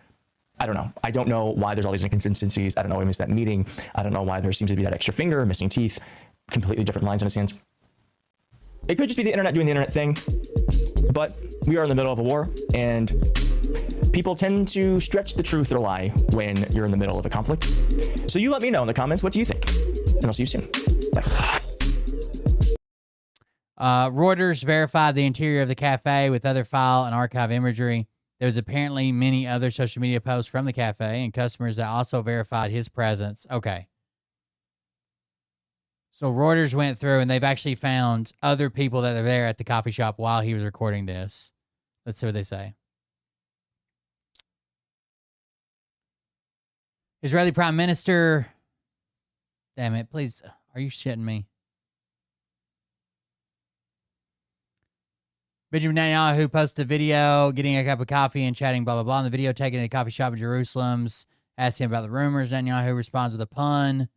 I don't know. I don't know why there's all these inconsistencies. I don't know why he missed that meeting. I don't know why there seems to be that extra finger, missing teeth, completely different lines on his hands. It could just be the internet doing the internet thing, but we are in the middle of a war, and people tend to stretch the truth or lie when you're in the middle of a conflict. So you let me know in the comments, what do you think? And I'll see you soon. Bye. Reuters verified the interior of the cafe with other file and archive imagery. There's apparently many other social media posts from the cafe and customers that also verified his presence. Okay. So Reuters went through and they've actually found other people that are there at the coffee shop while he was recording this. Let's see what they say. Israeli Prime Minister. Damn it, please. Are you shitting me? Benjamin Netanyahu posted a video getting a cup of coffee and chatting, blah, blah, blah. In the video taken at a coffee shop in Jerusalem's, asking about the rumors. Netanyahu responds with a pun.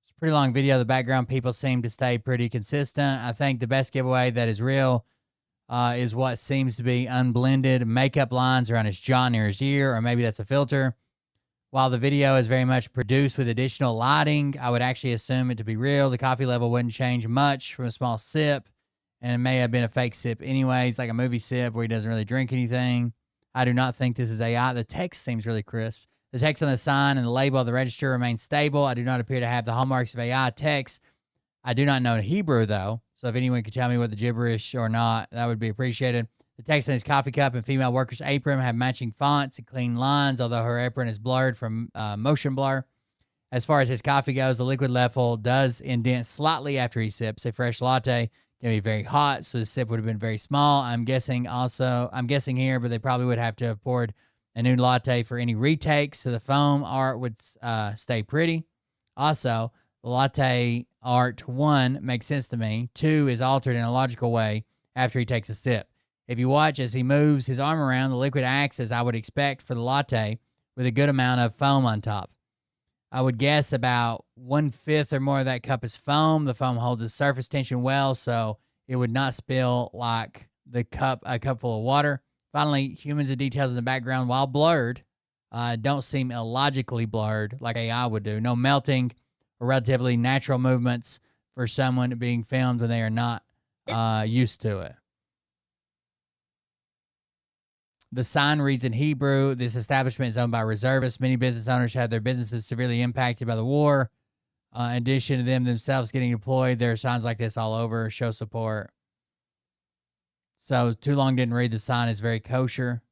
It's a pretty long video. The background people seem to stay pretty consistent. I think the best giveaway that is real is what seems to be unblended makeup lines around his jaw near his ear, or maybe that's a filter. While the video is very much produced with additional lighting, I would actually assume it to be real. The coffee level wouldn't change much from a small sip, and it may have been a fake sip anyways, like a movie sip where he doesn't really drink anything. I do not think this is AI. The text seems really crisp. The text on the sign and the label of the register remains stable. I do not appear to have the hallmarks of AI text. I do not know Hebrew, though, so if anyone could tell me what the gibberish or not, that would be appreciated. The text on his coffee cup and female worker's apron have matching fonts and clean lines, although her apron is blurred from motion blur. As far as his coffee goes, the liquid level does indent slightly after he sips. A fresh latte can be very hot, so the sip would have been very small. I'm guessing here, but they probably would have to have poured a new latte for any retakes, so the foam art would stay pretty. Also, the latte art, 1, makes sense to me. 2 is altered in a logical way after he takes a sip. If you watch as he moves his arm around, the liquid acts as I would expect for the latte with a good amount of foam on top. I would guess about 1/5 or more of that cup is foam. The foam holds its surface tension well, so it would not spill like a cup full of water. Finally, humans and details in the background, while blurred, don't seem illogically blurred like AI would do. No melting or relatively natural movements for someone being filmed when they are not used to it. The sign reads in Hebrew. This establishment is owned by reservists. Many business owners had their businesses severely impacted by the war. In addition to them themselves getting deployed, there are signs like this all over. Show support. So too long didn't read. The sign is very kosher.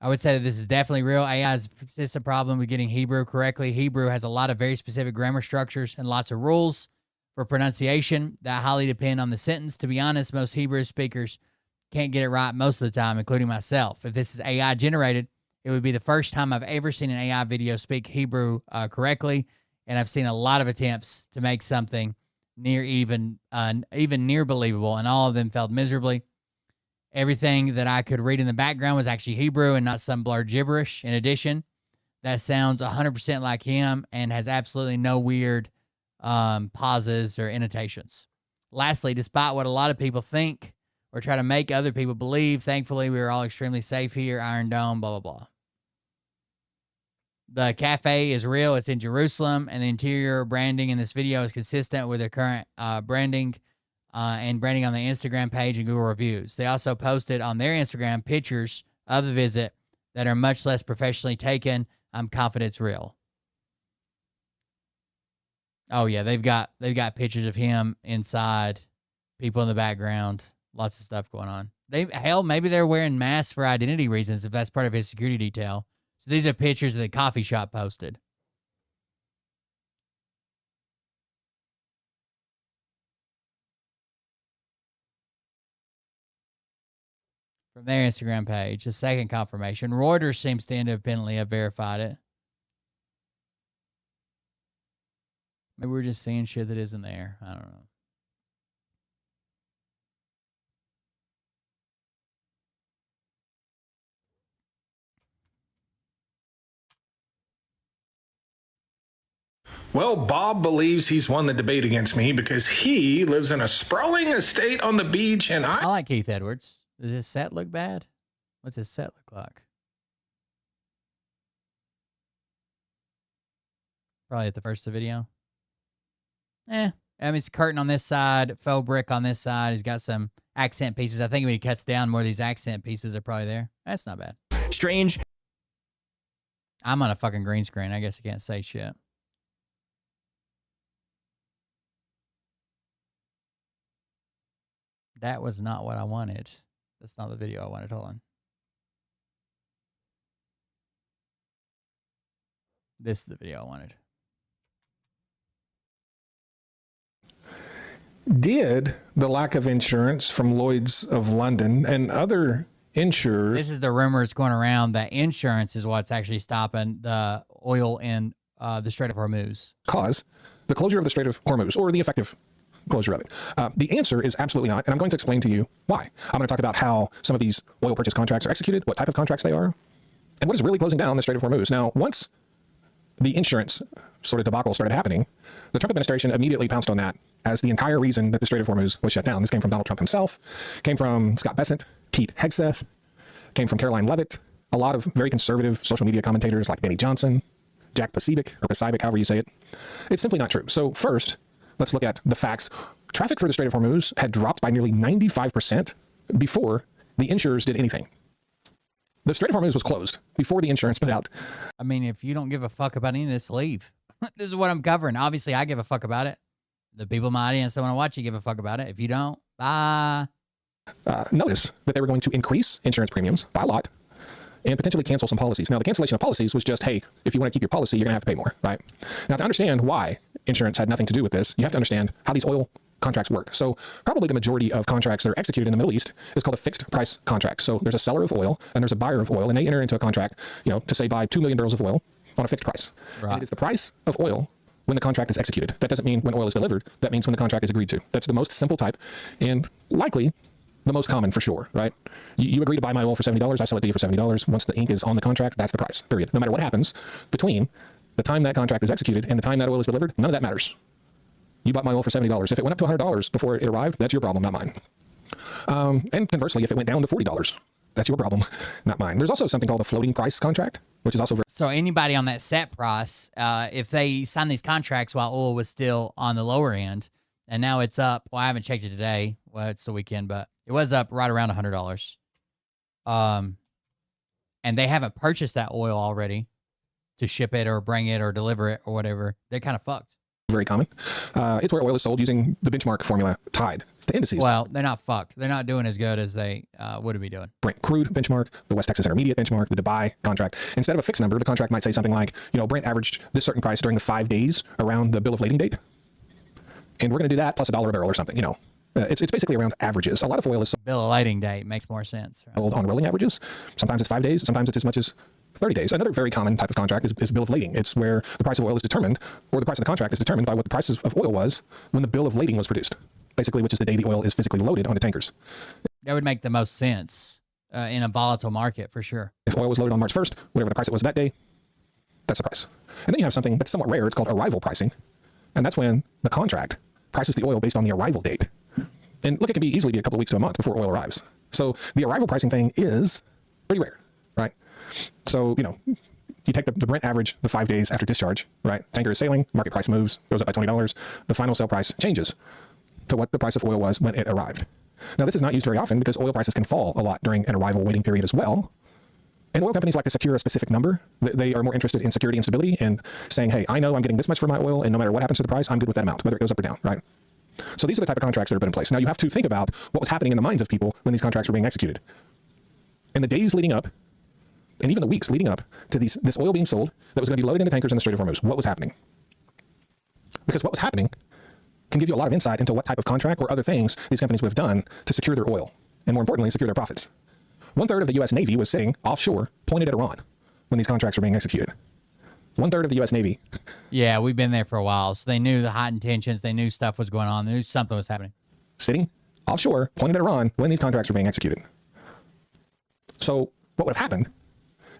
I would say that this is definitely real. AI has a persistent problem with getting Hebrew correctly. Hebrew has a lot of very specific grammar structures and lots of rules for pronunciation that highly depend on the sentence. To be honest, most Hebrew speakers can't get it right most of the time, including myself. If this is AI generated, it would be the first time I've ever seen an AI video speak Hebrew correctly, and I've seen a lot of attempts to make something even near believable, and all of them failed miserably. Everything that I could read in the background was actually Hebrew and not some blurred gibberish. In addition, that sounds 100% like him and has absolutely no weird pauses or annotations. Lastly, despite what a lot of people think or try to make other people believe, thankfully, we are all extremely safe here. Iron Dome, blah, blah, blah. The cafe is real. It's in Jerusalem, and the interior branding in this video is consistent with their current branding and branding on the Instagram page and Google reviews. They also posted on their Instagram pictures of the visit that are much less professionally taken. I'm confident it's real. Oh yeah, they've got pictures of him inside, people in the background, lots of stuff going on. Maybe they're wearing masks for identity reasons if that's part of his security detail. So these are pictures that the coffee shop posted. From their Instagram page, the second confirmation. Reuters seems to independently have verified it. Maybe we're just seeing shit that isn't there. I don't know. Well, Bob believes he's won the debate against me because he lives in a sprawling estate on the beach, and I like Keith Edwards. Does his set look bad? What's his set look like? Probably at the first of the video. I mean, it's curtain on this side, faux brick on this side. He's got some accent pieces. I think when he cuts down, more of these accent pieces are probably there. That's not bad. Strange. I'm on a fucking green screen. I guess I can't say shit. That was not what I wanted. That's not the video I wanted. Hold on. This is the video I wanted. did the lack of insurance from Lloyd's of London and other insurers. This is the rumor that's going around that insurance is what's actually stopping the oil in the Strait of Hormuz. Cause the closure of the Strait of Hormuz, or the effective closure of it? The answer is absolutely not, and I'm going to explain to you why. I'm going to talk about how some of these oil purchase contracts are executed, what type of contracts they are, and what is really closing down the Strait of Hormuz. Now, once the insurance sort of debacle started happening, the Trump administration immediately pounced on that as the entire reason that the Strait of Hormuz was shut down. This came from Donald Trump himself, came from Scott Bessent, Pete Hegseth, came from Caroline Leavitt, a lot of very conservative social media commentators like Benny Johnson, Jack Pacific, however you say it. It's simply not true. So first, let's look at the facts. Traffic through the Strait of Hormuz had dropped by nearly 95% before the insurers did anything. The Strait of Hormuz was closed before the insurance put out. I mean, if you don't give a fuck about any of this, leave. This is what I'm covering. Obviously, I give a fuck about it. The people in my audience that want to watch you give a fuck about it. If you don't, bye. Notice that they were going to increase insurance premiums by a lot and potentially cancel some policies. Now, the cancellation of policies was just, hey, if you want to keep your policy, you're going to have to pay more, right? Now, to understand why insurance had nothing to do with this, you have to understand how these oil contracts work. So probably the majority of contracts that are executed in the Middle East is called a fixed price contract. So there's a seller of oil and there's a buyer of oil, and they enter into a contract, to say buy 2 million barrels of oil on a fixed price. Right. And it is the price of oil when the contract is executed. That doesn't mean when oil is delivered. That means when the contract is agreed to. That's the most simple type and likely the most common for sure, right? You agree to buy my oil for $70, I sell it to you for $70. Once the ink is on the contract, that's the price, period. No matter what happens between the time that contract is executed and the time that oil is delivered, none of that matters. You bought my oil for $70. If it went up to $100 before it arrived, that's your problem, not mine. And conversely, if it went down to $40, that's your problem, not mine. There's also something called a floating price contract, which is also very... So anybody on that set price, if they sign these contracts while oil was still on the lower end, and now it's up, well, I haven't checked it today. Well, it's the weekend, but it was up right around $100. And they haven't purchased that oil already to ship it or bring it or deliver it or whatever. They're kind of fucked. Very common. It's where oil is sold using the benchmark formula tied to indices. Well, they're not fucked. They're not doing as good as they would be doing. Brent crude benchmark, the West Texas Intermediate benchmark, the Dubai contract. Instead of a fixed number, the contract might say something like, Brent averaged this certain price during the 5 days around the bill of lading date. And we're going to do that plus $1 a barrel or something, It's basically around averages. A lot of oil is bill of lading date makes more sense. Sold on rolling averages. Sometimes it's 5 days. Sometimes it's as much as 30 days. Another very common type of contract is bill of lading. It's where the price of oil is determined, or the price of the contract is determined by what the price of oil was when the bill of lading was produced. Basically, which is the day the oil is physically loaded onto tankers. That would make the most sense in a volatile market for sure. If oil was loaded on March 1st, whatever the price it was that day, that's the price. And then you have something that's somewhat rare. It's called arrival pricing. And that's when the contract prices the oil based on the arrival date. And look, it can easily be a couple of weeks to a month before oil arrives. So the arrival pricing thing is pretty rare, right? So, you take the Brent average, the 5 days after discharge, right? Tanker is sailing, market price moves, goes up by $20. The final sale price changes to what the price of oil was when it arrived. Now, this is not used very often because oil prices can fall a lot during an arrival waiting period as well. And oil companies like to secure a specific number. They are more interested in security and stability and saying, hey, I know I'm getting this much for my oil, and no matter what happens to the price, I'm good with that amount, whether it goes up or down, right? So these are the type of contracts that are put in place. Now, you have to think about what was happening in the minds of people when these contracts were being executed. In the days leading up, and even the weeks leading up to this oil being sold that was going to be loaded into tankers in the Strait of Hormuz, what was happening? Because what was happening can give you a lot of insight into what type of contract or other things these companies would have done to secure their oil, and more importantly, secure their profits. 1/3 of the U.S. Navy was sitting offshore, pointed at Iran, when these contracts were being executed. 1/3 of the U.S. Navy. Yeah, we've been there for a while, so they knew the hot intentions. They knew stuff was going on. They knew something was happening. Sitting offshore, pointed at Iran, when these contracts were being executed. So what would have happened,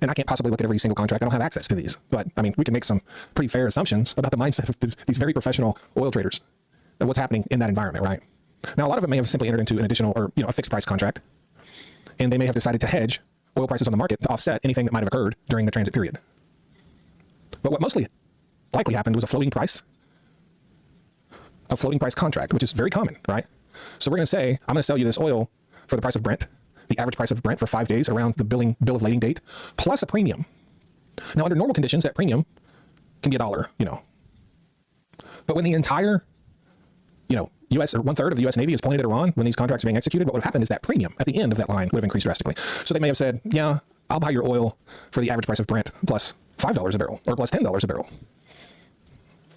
and I can't possibly look at every single contract. I don't have access to these. But, I mean, we can make some pretty fair assumptions about the mindset of these very professional oil traders and what's happening in that environment, right? Now, a lot of them may have simply entered into an additional or, a fixed price contract, and they may have decided to hedge oil prices on the market to offset anything that might have occurred during the transit period. But what mostly likely happened was a floating price contract, which is very common, right? So we're going to say, I'm going to sell you this oil for the price of Brent, the average price of Brent for 5 days around the bill of lading date, plus a premium. Now, under normal conditions, that premium can be $1, But when the entire, U.S. or 1/3 of the U.S. Navy is pointed at Iran when these contracts are being executed, what would happen is that premium at the end of that line would have increased drastically. So they may have said, yeah, I'll buy your oil for the average price of Brent plus $5 a barrel or plus $10 a barrel.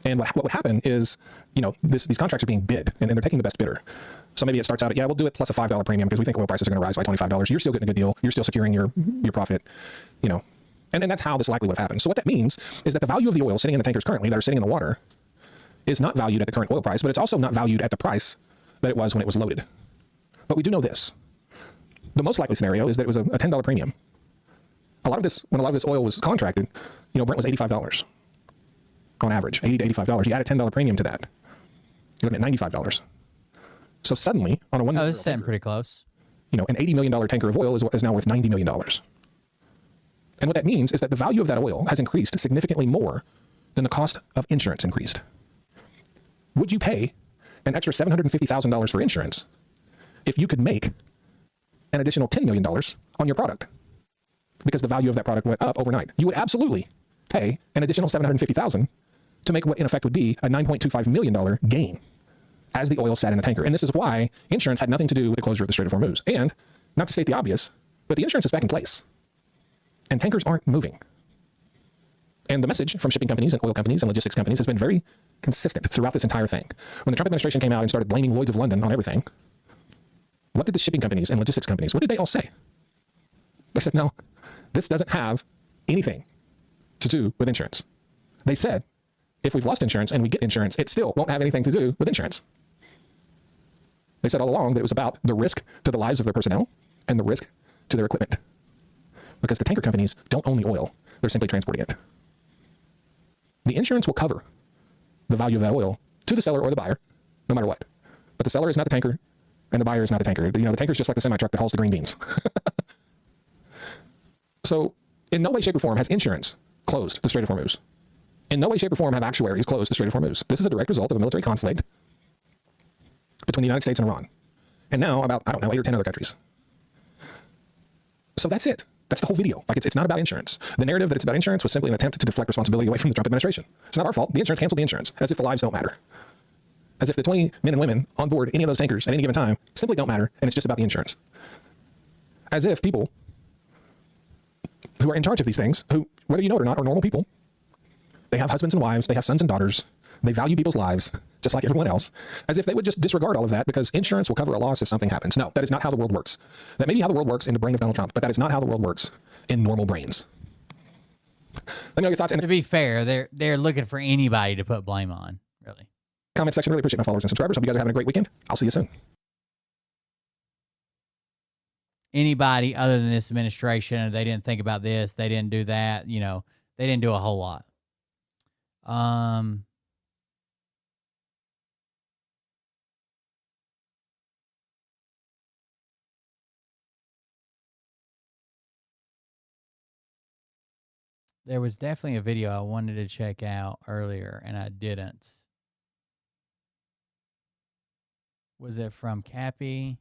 And what would happen is, these contracts are being bid and they're taking the best bidder. So maybe it starts out at, we'll do it plus a $5 premium because we think oil prices are going to rise by $25. You're still getting a good deal. You're still securing your profit, And that's how this likely would have happened. So what that means is that the value of the oil sitting in the tankers currently that are sitting in the water is not valued at the current oil price, but it's also not valued at the price that it was when it was loaded. But we do know this. The most likely scenario is that it was a $10 premium. When a lot of this oil was contracted, Brent was $85 on average, $80 to $85. You add a $10 premium to that, you're looking at $95. So suddenly, on a one, this is sitting pretty close. An $80 million tanker of oil is now worth $90 million. And what that means is that the value of that oil has increased significantly more than the cost of insurance increased. Would you pay an extra $750,000 for insurance if you could make an additional $10 million on your product because the value of that product went up overnight? You would absolutely pay an additional $750,000 to make what in effect would be a $9.25 million gain as the oil sat in the tanker. And this is why insurance had nothing to do with the closure of the Strait of Hormuz. And not to state the obvious, but the insurance is back in place and tankers aren't moving. And the message from shipping companies and oil companies and logistics companies has been very consistent throughout this entire thing. When the Trump administration came out and started blaming Lloyd's of London on everything, what did the shipping companies and logistics companies, what did they all say? They said, no, this doesn't have anything to do with insurance. They said, if we've lost insurance and we get insurance, it still won't have anything to do with insurance. They said all along that it was about the risk to the lives of their personnel and the risk to their equipment. Because the tanker companies don't own the oil, they're simply transporting it. The insurance will cover the value of that oil to the seller or the buyer, no matter what. But the seller is not the tanker, and the buyer is not the tanker. The tanker is just like the semi-truck that hauls the green beans. So, in no way, shape, or form has insurance closed the Strait of Hormuz. In no way, shape, or form have actuaries closed the Strait of Hormuz. This is a direct result of a military conflict between the United States and Iran. And now about, 8 or 10 other countries. So that's it. That's the whole video. Like, it's not about insurance. The narrative that it's about insurance was simply an attempt to deflect responsibility away from the Trump administration. It's not our fault. The insurance canceled the insurance, as if the lives don't matter. As if the 20 men and women on board any of those tankers at any given time simply don't matter, and it's just about the insurance. As if people who are in charge of these things, who, whether you know it or not, are normal people, they have husbands and wives, they have sons and daughters, they value people's lives, just like everyone else, as if they would just disregard all of that because insurance will cover a loss if something happens. No, that is not how the world works. That may be how the world works in the brain of Donald Trump, but that is not how the world works in normal brains. Let me know your thoughts. And to be fair, they're looking for anybody to put blame on, really. Comment section. Really appreciate my followers and subscribers. Hope you guys are having a great weekend. I'll see you soon. Anybody other than this administration, they didn't think about this, they didn't do that, they didn't do a whole lot. There was definitely a video I wanted to check out earlier, and I didn't. Was it from Cappy?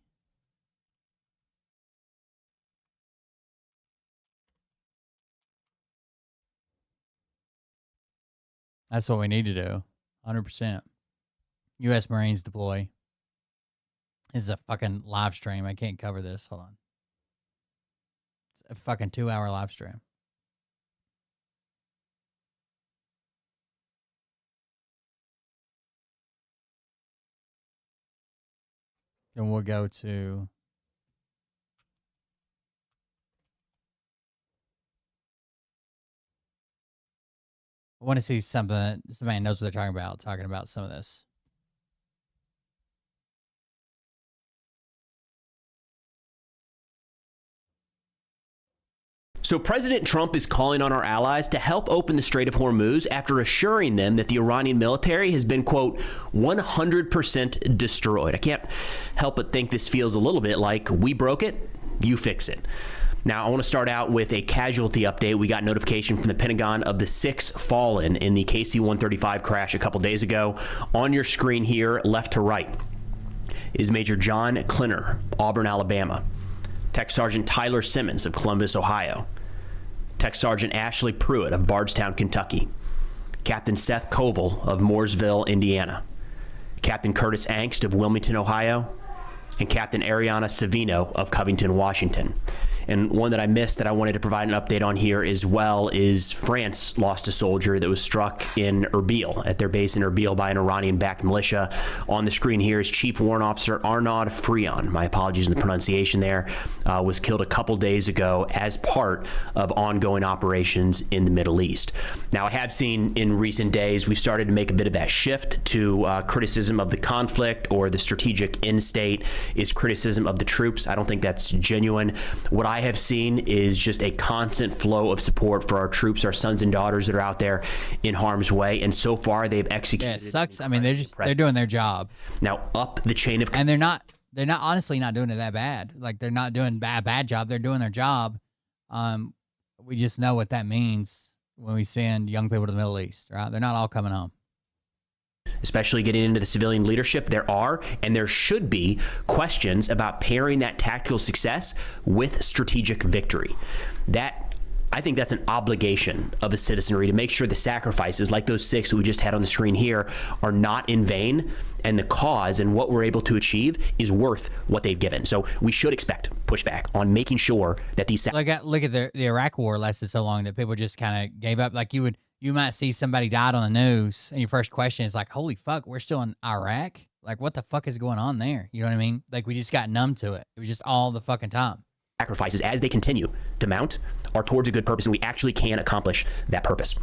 That's what we need to do. 100%. U.S. Marines deploy. This is a fucking live stream. I can't cover this. Hold on. It's a fucking 2-hour live stream. And we'll go to I want to see something that somebody knows what they're talking about some of this. So President Trump is calling on our allies to help open the Strait of Hormuz after assuring them that the Iranian military has been, quote, 100% destroyed. I can't help but think this feels a little bit like we broke it, you fix it. Now, I want to start out with a casualty update. We got notification from the Pentagon of the 6 fallen in the KC-135 crash a couple days ago. On your screen here, left to right, is Major John Klinner, Auburn, Alabama. Tech Sergeant Tyler Simmons of Columbus, Ohio. Tech Sergeant Ashley Pruitt of Bardstown, Kentucky. Captain Seth Koval of Mooresville, Indiana. Captain Curtis Angst of Wilmington, Ohio. And Captain Ariana Savino of Covington, Washington. And one that I missed that I wanted to provide an update on here as well is France lost a soldier that was struck in Erbil, at their base in Erbil by an Iranian-backed militia. On the screen here is Chief Warrant Officer Arnaud Frion. My apologies in the pronunciation there. Was killed a couple days ago as part of ongoing operations in the Middle East. Now, I have seen in recent days we've started to make a bit of that shift to criticism of the conflict, or the strategic end state is criticism of the troops. I don't think that's genuine. What I have seen is just a constant flow of support for our troops, our sons and daughters that are out there in harm's way, and so far they've executed. Yeah, it sucks. I mean, they're doing their job. Now up the chain of, and they're not honestly not doing it that bad. Like, they're not doing a bad job. They're doing their job. we just know what that means when we send young people to the Middle East, right? They're not all coming home. Especially getting into the civilian leadership, there are and there should be questions about pairing that tactical success with strategic victory. I think that's an obligation of a citizenry to make sure the sacrifices, like those 6 we just had on the screen here, are not in vain, and the cause and what we're able to achieve is worth what they've given. So we should expect pushback on making sure that these... Look at the Iraq war lasted so long that people just kind of gave up. Like you might see somebody died on the news, and your first question is like, holy fuck, we're still in Iraq? Like, what the fuck is going on there? You know what I mean? Like, we just got numb to it. It was just all the fucking time. Sacrifices, as they continue to mount, are towards a good purpose, and we actually can accomplish that purpose.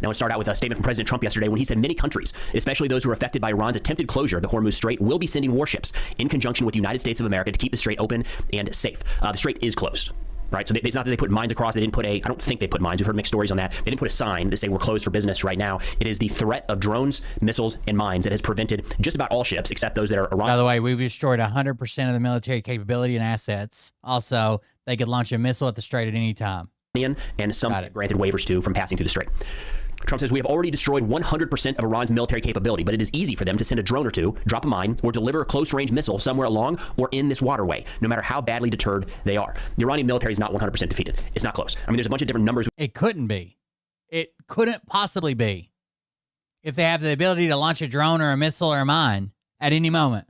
Now, let's start out with a statement from President Trump yesterday when he said many countries, especially those who are affected by Iran's attempted closure of the Hormuz Strait, will be sending warships in conjunction with the United States of America to keep the strait open and safe. The strait is closed. Right, so it's not that they put mines across. They didn't put I don't think they put mines. We've heard mixed stories on that. They didn't put a sign that say we're closed for business right now. It is the threat of drones, missiles, and mines that has prevented just about all ships, except those that are Iran. By the way, we've destroyed 100% of the military capability and assets. Also, they could launch a missile at the strait at any time. And some granted waivers too from passing through the strait. Trump says we have already destroyed 100% of Iran's military capability, but it is easy for them to send a drone or two, drop a mine, or deliver a close-range missile somewhere along or in this waterway, no matter how badly deterred they are. The Iranian military is not 100% defeated. It's not close. I mean, there's a bunch of different numbers. It couldn't be. It couldn't possibly be. If they have the ability to launch a drone or a missile or a mine at any moment.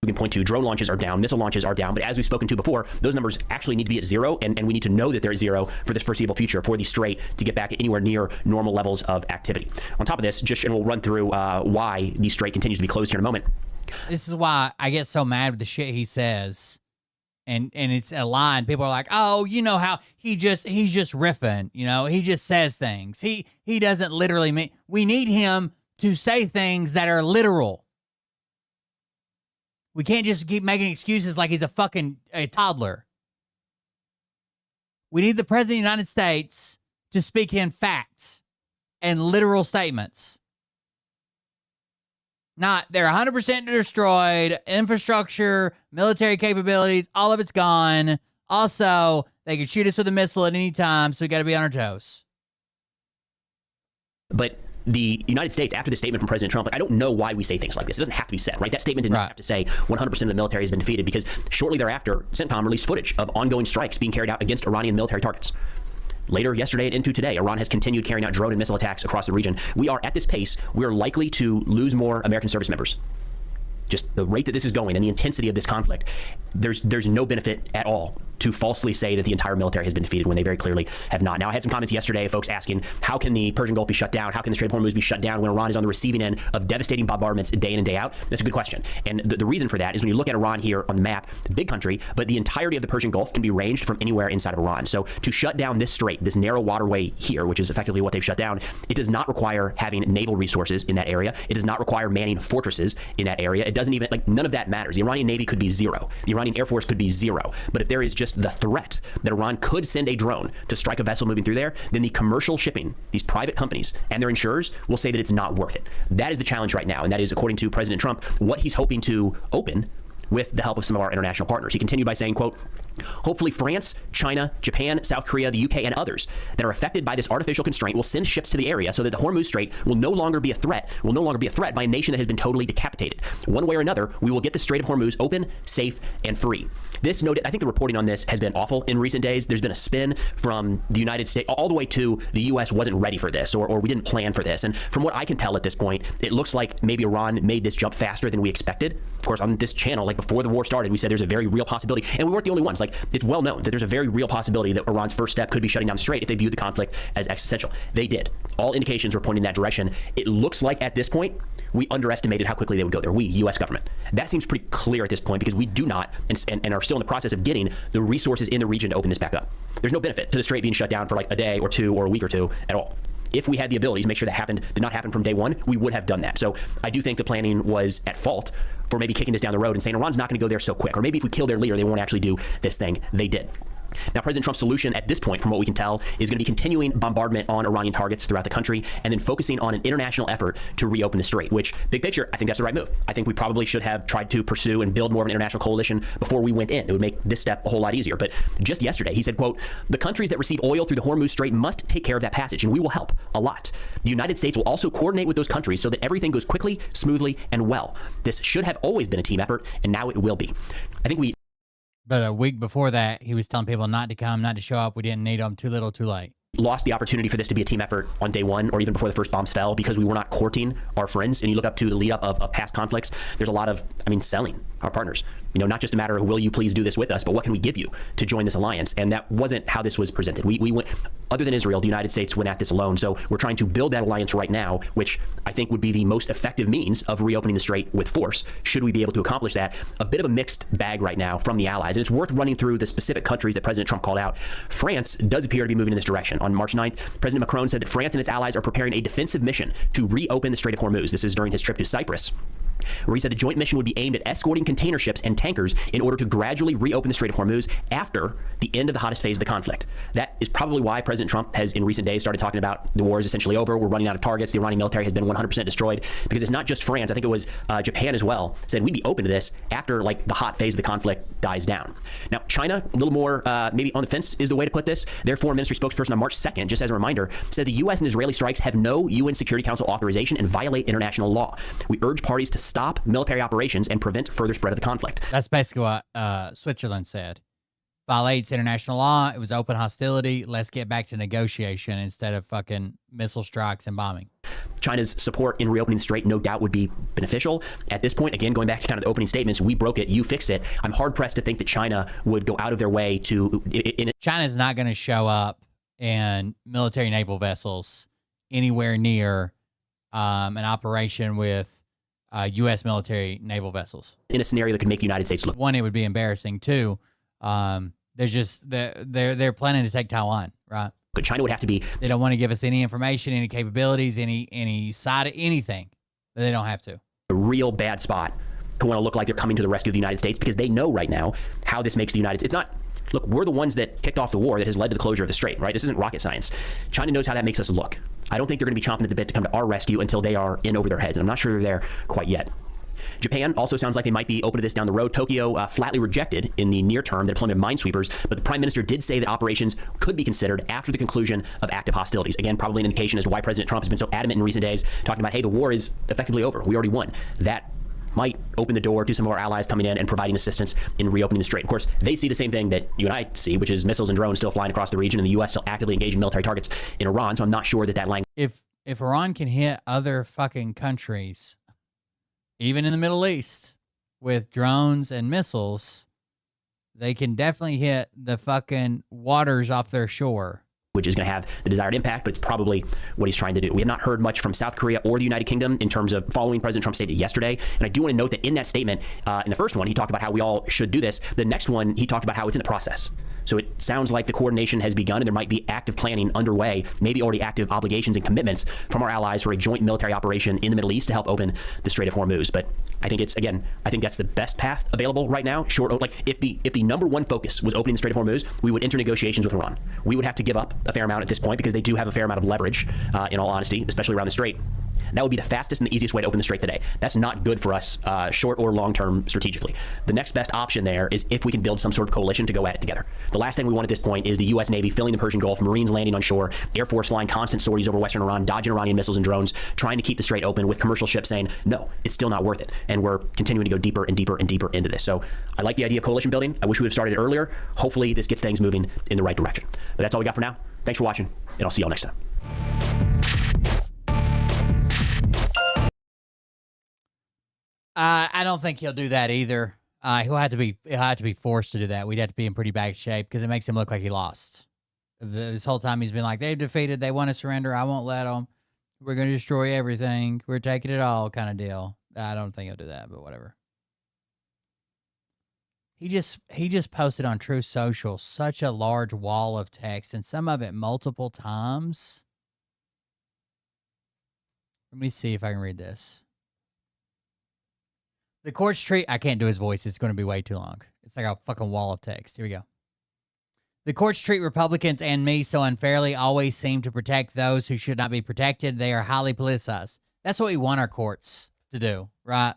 We can point to drone launches are down, missile launches are down, but as we've spoken to before, those numbers actually need to be at 0, and we need to know that they're at 0 for this foreseeable future for the strait to get back anywhere near normal levels of activity. On top of this, and we'll run through why the strait continues to be closed here in a moment. This is why I get so mad with the shit he says, and it's a line. People are like, oh, you know how he's just riffing, you know, he just says things. He doesn't literally mean. We need him to say things that are literal. We can't just keep making excuses like he's a toddler. We need the President of the United States to speak in facts and literal statements. Not, they're 100% destroyed, infrastructure, military capabilities, all of it's gone. Also, they could shoot us with a missile at any time, so we got to be on our toes. But the United States, after the statement from President Trump, I don't know why we say things like this. It doesn't have to be said, right? That statement did not have to say 100% of the military has been defeated, because shortly thereafter, CENTCOM released footage of ongoing strikes being carried out against Iranian military targets. Later yesterday and into today, Iran has continued carrying out drone and missile attacks across the region. We are, at this pace, we are likely to lose more American service members. Just the rate that this is going and the intensity of this conflict, there's no benefit at all to falsely say that the entire military has been defeated when they very clearly have not. Now, I had some comments yesterday of folks asking, how can the Persian Gulf be shut down? How can the Strait of Hormuz be shut down when Iran is on the receiving end of devastating bombardments day in and day out? That's a good question. And the reason for that is when you look at Iran here on the map, the big country, but the entirety of the Persian Gulf can be ranged from anywhere inside of Iran. So to shut down this strait, this narrow waterway here, which is effectively what they've shut down, it does not require having naval resources in that area. It does not require manning fortresses in that area. It doesn't even, none of that matters. The Iranian Navy could be 0. The Iranian Air Force could be 0. But if there is just the threat that Iran could send a drone to strike a vessel moving through there, then the commercial shipping, these private companies and their insurers will say that it's not worth it. That is the challenge right now. And that is, according to President Trump, what he's hoping to open with the help of some of our international partners. He continued by saying, quote, hopefully France, China, Japan, South Korea, the UK, and others that are affected by this artificial constraint will send ships to the area so that the Hormuz Strait will no longer be a threat by a nation that has been totally decapitated. One way or another, we will get the Strait of Hormuz open, safe, and free. This note, I think the reporting on this has been awful in recent days. There's been a spin from the United States all the way to the U.S. wasn't ready for this, or we didn't plan for this. And from what I can tell at this point, it looks like maybe Iran made this jump faster than we expected. Of course, on this channel, before the war started, we said there's a very real possibility, and we weren't the only ones. It's well known that there's a very real possibility that Iran's first step could be shutting down the strait if they viewed the conflict as existential. They did. All indications were pointing in that direction. It looks like at this point, we underestimated how quickly they would go there. We, U.S. government. That seems pretty clear at this point, because we do not and are still in the process of getting the resources in the region to open this back up. There's no benefit to the strait being shut down for a day or two or a week or two at all. If we had the ability to make sure that did not happen from day one, we would have done that. So I do think the planning was at fault for maybe kicking this down the road and saying Iran's not going to go there so quick. Or maybe if we kill their leader, they won't actually do this thing. They did. Now, President Trump's solution at this point, from what we can tell, is going to be continuing bombardment on Iranian targets throughout the country and then focusing on an international effort to reopen the strait, which, big picture, I think that's the right move. I think we probably should have tried to pursue and build more of an international coalition before we went in. It would make this step a whole lot easier. But just yesterday, he said, quote, "The countries that receive oil through the Hormuz Strait must take care of that passage, and we will help a lot. The United States will also coordinate with those countries so that everything goes quickly, smoothly, and well. This should have always been a team effort, and now it will be." I think we But a week before that, he was telling people not to come, not to show up. We didn't need them. Too little, too late. lost the opportunity for this to be a team effort on day one or even before the first bombs fell because we were not courting our friends. And you look up to the lead up of past conflicts, there's a lot of, selling our partners. Not just a matter of will you please do this with us, but what can we give you to join this alliance? And that wasn't how this was presented. We went, other than Israel, the United States went at this alone. So we're trying to build that alliance right now, which I think would be the most effective means of reopening the strait with force, should we be able to accomplish that. A bit of a mixed bag right now from the allies. And it's worth running through the specific countries that President Trump called out. France does appear to be moving in this direction. On March 9th, President Macron said that France and its allies are preparing a defensive mission to reopen the Strait of Hormuz. This is during his trip to Cyprus, where he said the joint mission would be aimed at escorting container ships and tankers in order to gradually reopen the Strait of Hormuz after the end of the hottest phase of the conflict. That is probably why President Trump has, in recent days, started talking about the war is essentially over. We're running out of targets. The Iranian military has been 100% destroyed, because it's not just France. I think it was Japan as well said we'd be open to this after the hot phase of the conflict dies down. Now, China, a little more maybe on the fence is the way to put this. Their foreign ministry spokesperson on March 2nd, just as a reminder, said the U.S. and Israeli strikes have no UN Security Council authorization and violate international law. We urge parties to stop military operations and prevent further spread of the conflict. That's basically what Switzerland said. Violates international law. It was open hostility. Let's get back to negotiation instead of fucking missile strikes and bombing. China's support in reopening the strait no doubt would be beneficial. At this point, again, going back to kind of the opening statements, we broke it, you fix it. I'm hard-pressed to think that China would go out of their way to... China's not going to show up in military naval vessels anywhere near an operation with U.S. military naval vessels. In a scenario that could make the United States look... One, it would be embarrassing. Two, there's just... They're planning to take Taiwan, right? But China would have to be... They don't want to give us any information, any capabilities, any side, anything. They don't have to. A real bad spot to want to look like they're coming to the rescue of the United States, because they know right now how this makes the United States... It's not... Look, we're the ones that kicked off the war that has led to the closure of the strait, right? This isn't rocket science. China knows how that makes us look. I don't think they're going to be chomping at the bit to come to our rescue until they are in over their heads, and I'm not sure they're there quite yet. Japan also sounds like they might be open to this down the road. Tokyo flatly rejected in the near term the deployment of minesweepers, but the prime minister did say that operations could be considered after the conclusion of active hostilities. Again, probably an indication as to why President Trump has been so adamant in recent days, talking about, hey, the war is effectively over. We already won. That might open the door to some of our allies coming in and providing assistance in reopening the strait. Of course, they see the same thing that you and I see, which is missiles and drones still flying across the region, and the U.S. still actively engaging military targets in Iran. So I'm not sure that that language... If Iran can hit other fucking countries, even in the Middle East, with drones and missiles, they can definitely hit the fucking waters off their shore, which is going to have the desired impact, but it's probably what he's trying to do. We have not heard much from South Korea or the United Kingdom in terms of following President Trump's statement yesterday. And I do want to note that in that statement, in the first one, he talked about how we all should do this. The next one, he talked about how it's in the process. So it sounds like the coordination has begun, and there might be active planning underway, maybe already active obligations and commitments from our allies for a joint military operation in the Middle East to help open the Strait of Hormuz. But I think it's, again, I think that's the best path available right now. If the number one focus was opening the Strait of Hormuz, we would enter negotiations with Iran. We would have to give up a fair amount at this point, because they do have a fair amount of leverage, in all honesty, especially around the strait. That would be the fastest and the easiest way to open the strait today. That's not good for us, short or long term strategically. The next best option there is if we can build some sort of coalition to go at it together. The last thing we want at this point is the U.S. Navy filling the Persian Gulf, Marines landing on shore, Air Force flying constant sorties over Western Iran, dodging Iranian missiles and drones, trying to keep the strait open, with commercial ships saying, no, it's still not worth it. And we're continuing to go deeper and deeper and deeper into this. So I like the idea of coalition building. I wish we would have started it earlier. Hopefully this gets things moving in the right direction. But that's all we got for now. Thanks for watching, and I'll see y'all next time. I don't think he'll do that either. He'll have to be forced to do that. We'd have to be in pretty bad shape, because it makes him look like he lost. This whole time he's been like, they've defeated, they want to surrender, I won't let them. We're going to destroy everything. We're taking it all kind of deal. I don't think he'll do that, but whatever. He just posted on Truth Social such a large wall of text, and some of it multiple times. Let me see if I can read this. The courts treat... I can't do his voice. It's going to be way too long. It's like a fucking wall of text. Here we go. The courts treat Republicans and me so unfairly, always seem to protect those who should not be protected. They are highly politicized. That's what we want our courts to do, right?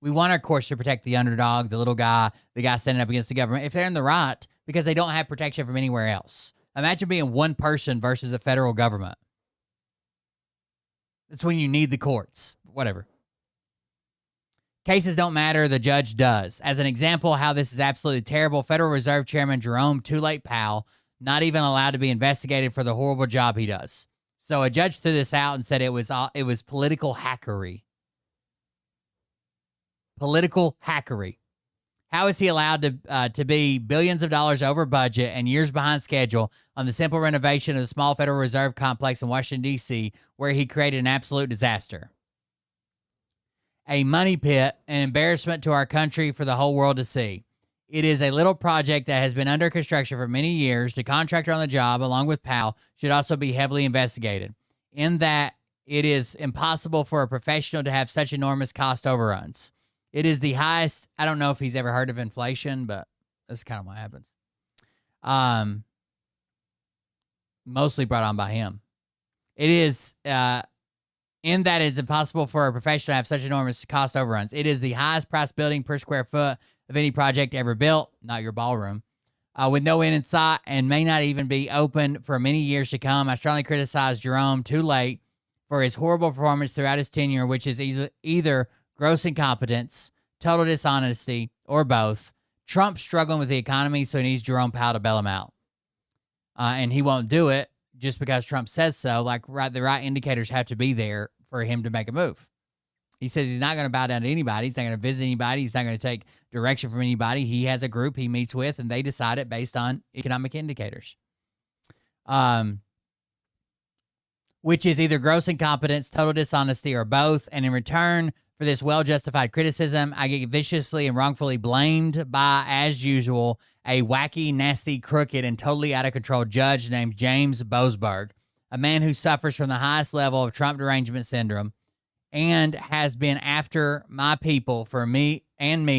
We want our courts to protect the underdog, the little guy, the guy standing up against the government, if they're in the right, because they don't have protection from anywhere else. Imagine being one person versus a federal government. That's when you need the courts. Whatever. Cases don't matter, the judge does. As an example how this is absolutely terrible, Federal Reserve Chairman Jerome Too Late Powell not even allowed to be investigated for the horrible job he does. So a judge threw this out and said it was political hackery. Political hackery. How is he allowed to be billions of dollars over budget and years behind schedule on the simple renovation of the small Federal Reserve complex in Washington, D.C., where he created an absolute disaster? A money pit, an embarrassment to our country for the whole world to see. It is a little project that has been under construction for many years. The contractor on the job, along with Powell, should also be heavily investigated, in that it is impossible for a professional to have such enormous cost overruns. It is the highest. I don't know if he's ever heard of inflation, but that's kind of what happens. Mostly brought on by him. It is, in that it's impossible for a professional to have such enormous cost overruns. It is the highest price building per square foot of any project ever built, not your ballroom, with no end in sight and may not even be open for many years to come. I strongly criticize Jerome Too Late for his horrible performance throughout his tenure, which is either gross incompetence, total dishonesty, or both. Trump's struggling with the economy, so he needs Jerome Powell to bail him out. And he won't do it just because Trump says so. Like, the right indicators have to be there for him to make a move. He says he's not going to bow down to anybody. He's not going to visit anybody. He's not going to take direction from anybody. He has a group he meets with, and they decide it based on economic indicators. Which is either gross incompetence, total dishonesty, or both. And in return for this well-justified criticism, I get viciously and wrongfully blamed by, as usual, a wacky, nasty, crooked, and totally out-of-control judge named James Boasberg, a man who suffers from the highest level of Trump derangement syndrome and has been after my people for me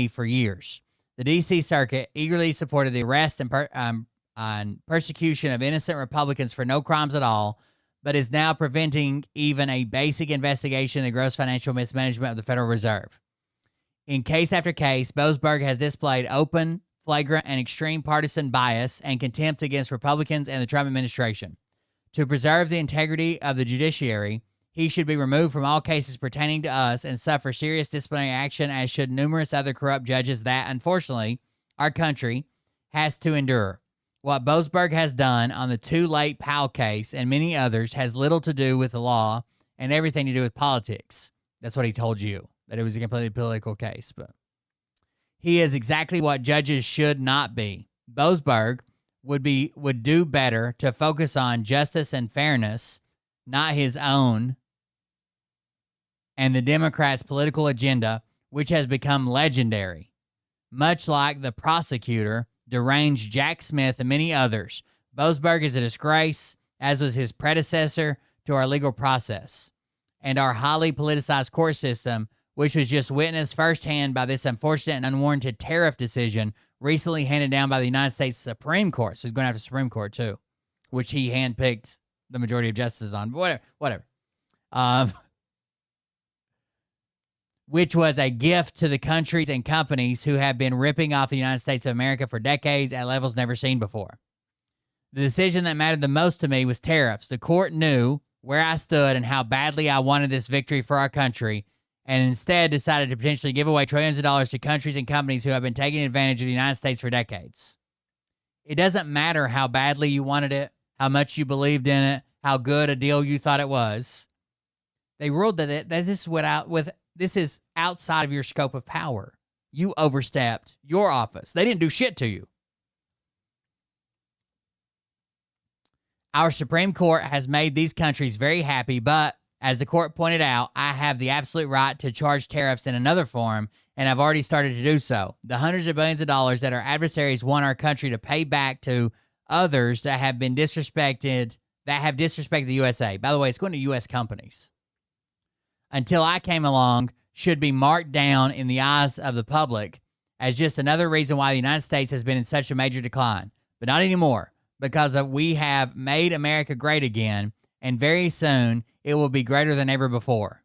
for years. The D.C. Circuit eagerly supported the arrest and persecution of innocent Republicans for no crimes at all, but is now preventing even a basic investigation of the gross financial mismanagement of the Federal Reserve. In case after case, Boasberg has displayed open, flagrant, and extreme partisan bias and contempt against Republicans and the Trump administration. To preserve the integrity of the judiciary, he should be removed from all cases pertaining to us and suffer serious disciplinary action, as should numerous other corrupt judges that, unfortunately, our country has to endure. What Boasberg has done on the Too Late Powell case and many others has little to do with the law and everything to do with politics. That's what he told you, that it was a completely political case. But he is exactly what judges should not be. Boasberg would do better to focus on justice and fairness, not his own and the Democrats' political agenda, which has become legendary, much like the prosecutor, deranged Jack Smith, and many others. Boasberg is a disgrace, as was his predecessor, to our legal process and our highly politicized court system, which was just witnessed firsthand by this unfortunate and unwarranted tariff decision recently handed down by the United States Supreme Court. So he's going after the Supreme Court too, which he handpicked the majority of justices on. But whatever. Which was a gift to the countries and companies who have been ripping off the United States of America for decades at levels never seen before. The decision that mattered the most to me was tariffs. The court knew where I stood and how badly I wanted this victory for our country, and instead decided to potentially give away trillions of dollars to countries and companies who have been taking advantage of the United States for decades. It doesn't matter how badly you wanted it, how much you believed in it, how good a deal you thought it was. They ruled that this is outside of your scope of power. You overstepped your office. They didn't do shit to you. Our Supreme Court has made these countries very happy, but as the court pointed out, I have the absolute right to charge tariffs in another form, and I've already started to do so. The hundreds of billions of dollars that our adversaries want our country to pay back to others that have been disrespected, that have disrespected the USA. By the way, it's going to U.S. companies. Until I came along, should be marked down in the eyes of the public as just another reason why the United States has been in such a major decline. But not anymore. because we have made America great again, and very soon it will be greater than ever before.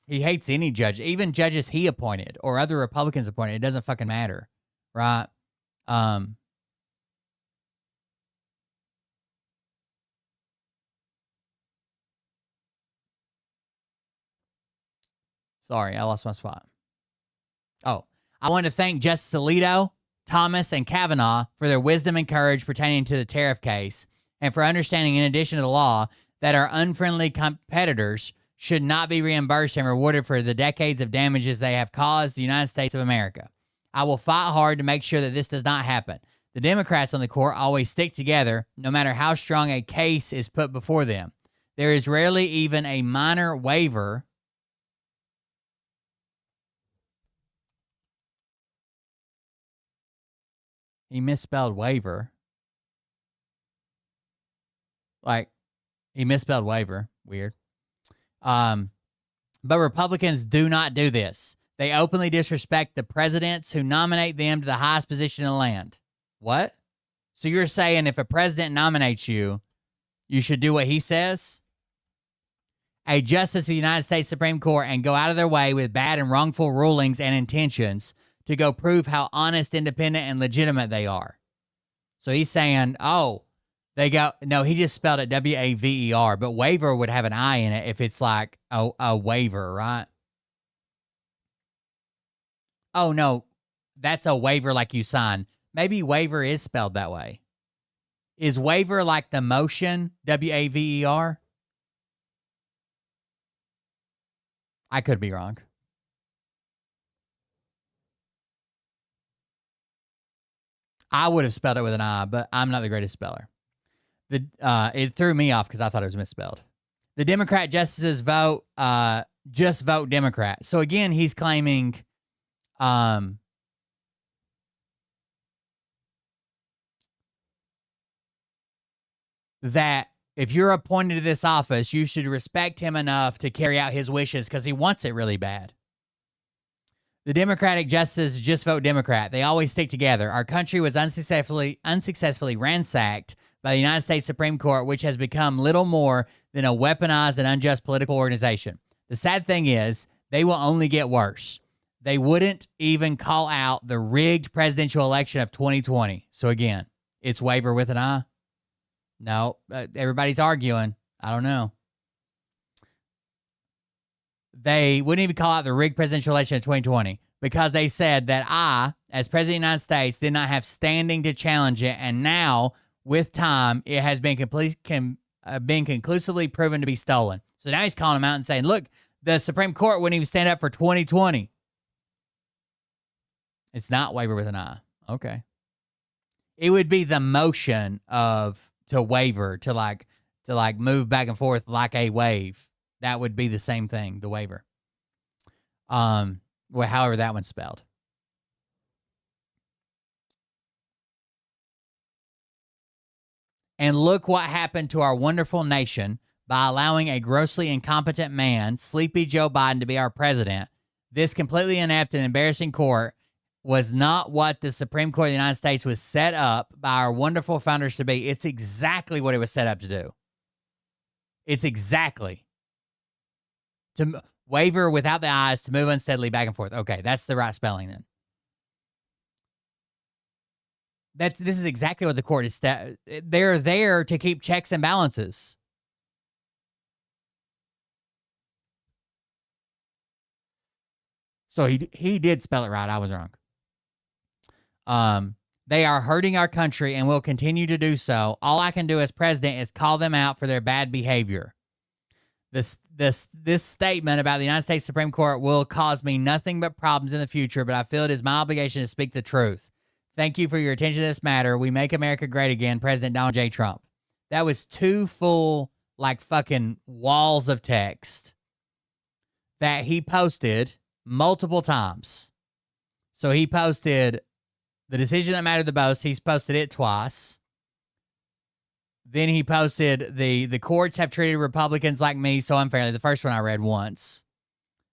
He hates any judge, even judges he appointed or other Republicans appointed. It doesn't fucking matter, right? Sorry, I lost my spot. Oh, I want to thank Justice Alito, Thomas, and Kavanaugh for their wisdom and courage pertaining to the tariff case, and for understanding, in addition to the law, that our unfriendly competitors should not be reimbursed and rewarded for the decades of damages they have caused the United States of America. I will fight hard to make sure that this does not happen. The Democrats on the court always stick together, no matter how strong a case is put before them. There is rarely even a minor waiver. He misspelled waiver. Like, he misspelled waiver. Weird. But Republicans do not do this. They openly disrespect the presidents who nominate them to the highest position in the land. What? So you're saying if a president nominates you, you should do what he says? A justice of the United States Supreme Court and go out of their way with bad and wrongful rulings and intentions to go prove how honest, independent, and legitimate they are. So he's saying, oh, they go, no, he just spelled it W-A-V-E-R, but waiver would have an I in it if it's like a waiver, right? Oh, no, that's a waiver like you sign. Maybe waiver is spelled that way. Is waiver like the motion, W-A-V-E-R? I could be wrong. I would have spelled it with an I, but I'm not the greatest speller. It threw me off because I thought it was misspelled. The Democrat justices just vote Democrat. So again, he's claiming that if you're appointed to this office, you should respect him enough to carry out his wishes because he wants it really bad. The Democratic justices just vote Democrat. They always stick together. Our country was unsuccessfully ransacked by the United States Supreme Court, which has become little more than a weaponized and unjust political organization. The sad thing is, they will only get worse. They wouldn't even call out the rigged presidential election of 2020. So again, it's waiver with an I? No, everybody's arguing. I don't know. They wouldn't even call out the rigged presidential election of 2020 because they said that I, as President of the United States, did not have standing to challenge it, and now, with time, it has been conclusively proven to be stolen. So now he's calling them out and saying, look, the Supreme Court wouldn't even stand up for 2020. It's not waiver with an I. Okay. It would be the motion to waiver, to move back and forth like a wave. That would be the same thing, the waiver. Well, however that one's spelled. And look what happened to our wonderful nation by allowing a grossly incompetent man, Sleepy Joe Biden, to be our president. This completely inept and embarrassing court was not what the Supreme Court of the United States was set up by our wonderful founders to be. It's exactly what it was set up to do. It's exactly. To waver without the eyes, to move unsteadily back and forth. Okay, that's the right spelling then. This is exactly what the court is. They're there to keep checks and balances. So he did spell it right. I was wrong. They are hurting our country and will continue to do so. All I can do as president is call them out for their bad behavior. This statement about the United States Supreme Court will cause me nothing but problems in the future, but I feel it is my obligation to speak the truth. Thank you for your attention to this matter. We make America great again, President Donald J. Trump. That was 2 full, fucking walls of text that he posted multiple times. So he posted the decision that mattered the most. He's posted it twice. Then he posted the courts have treated Republicans like me so unfairly. The first one I read once.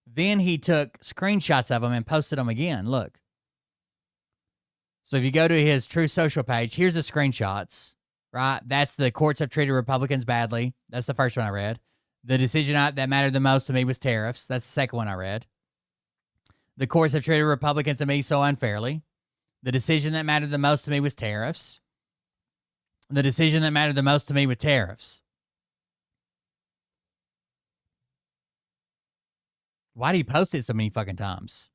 Then he took screenshots of them and posted them again. Look. So if you go to his True Social page, here's the screenshots, right? That's the courts have treated Republicans badly. That's the first one I read. The decision that mattered the most to me was tariffs. That's the second one I read. The courts have treated Republicans and me so unfairly. The decision that mattered the most to me was tariffs. The decision that mattered the most to me was tariffs. Why do you post it so many fucking times?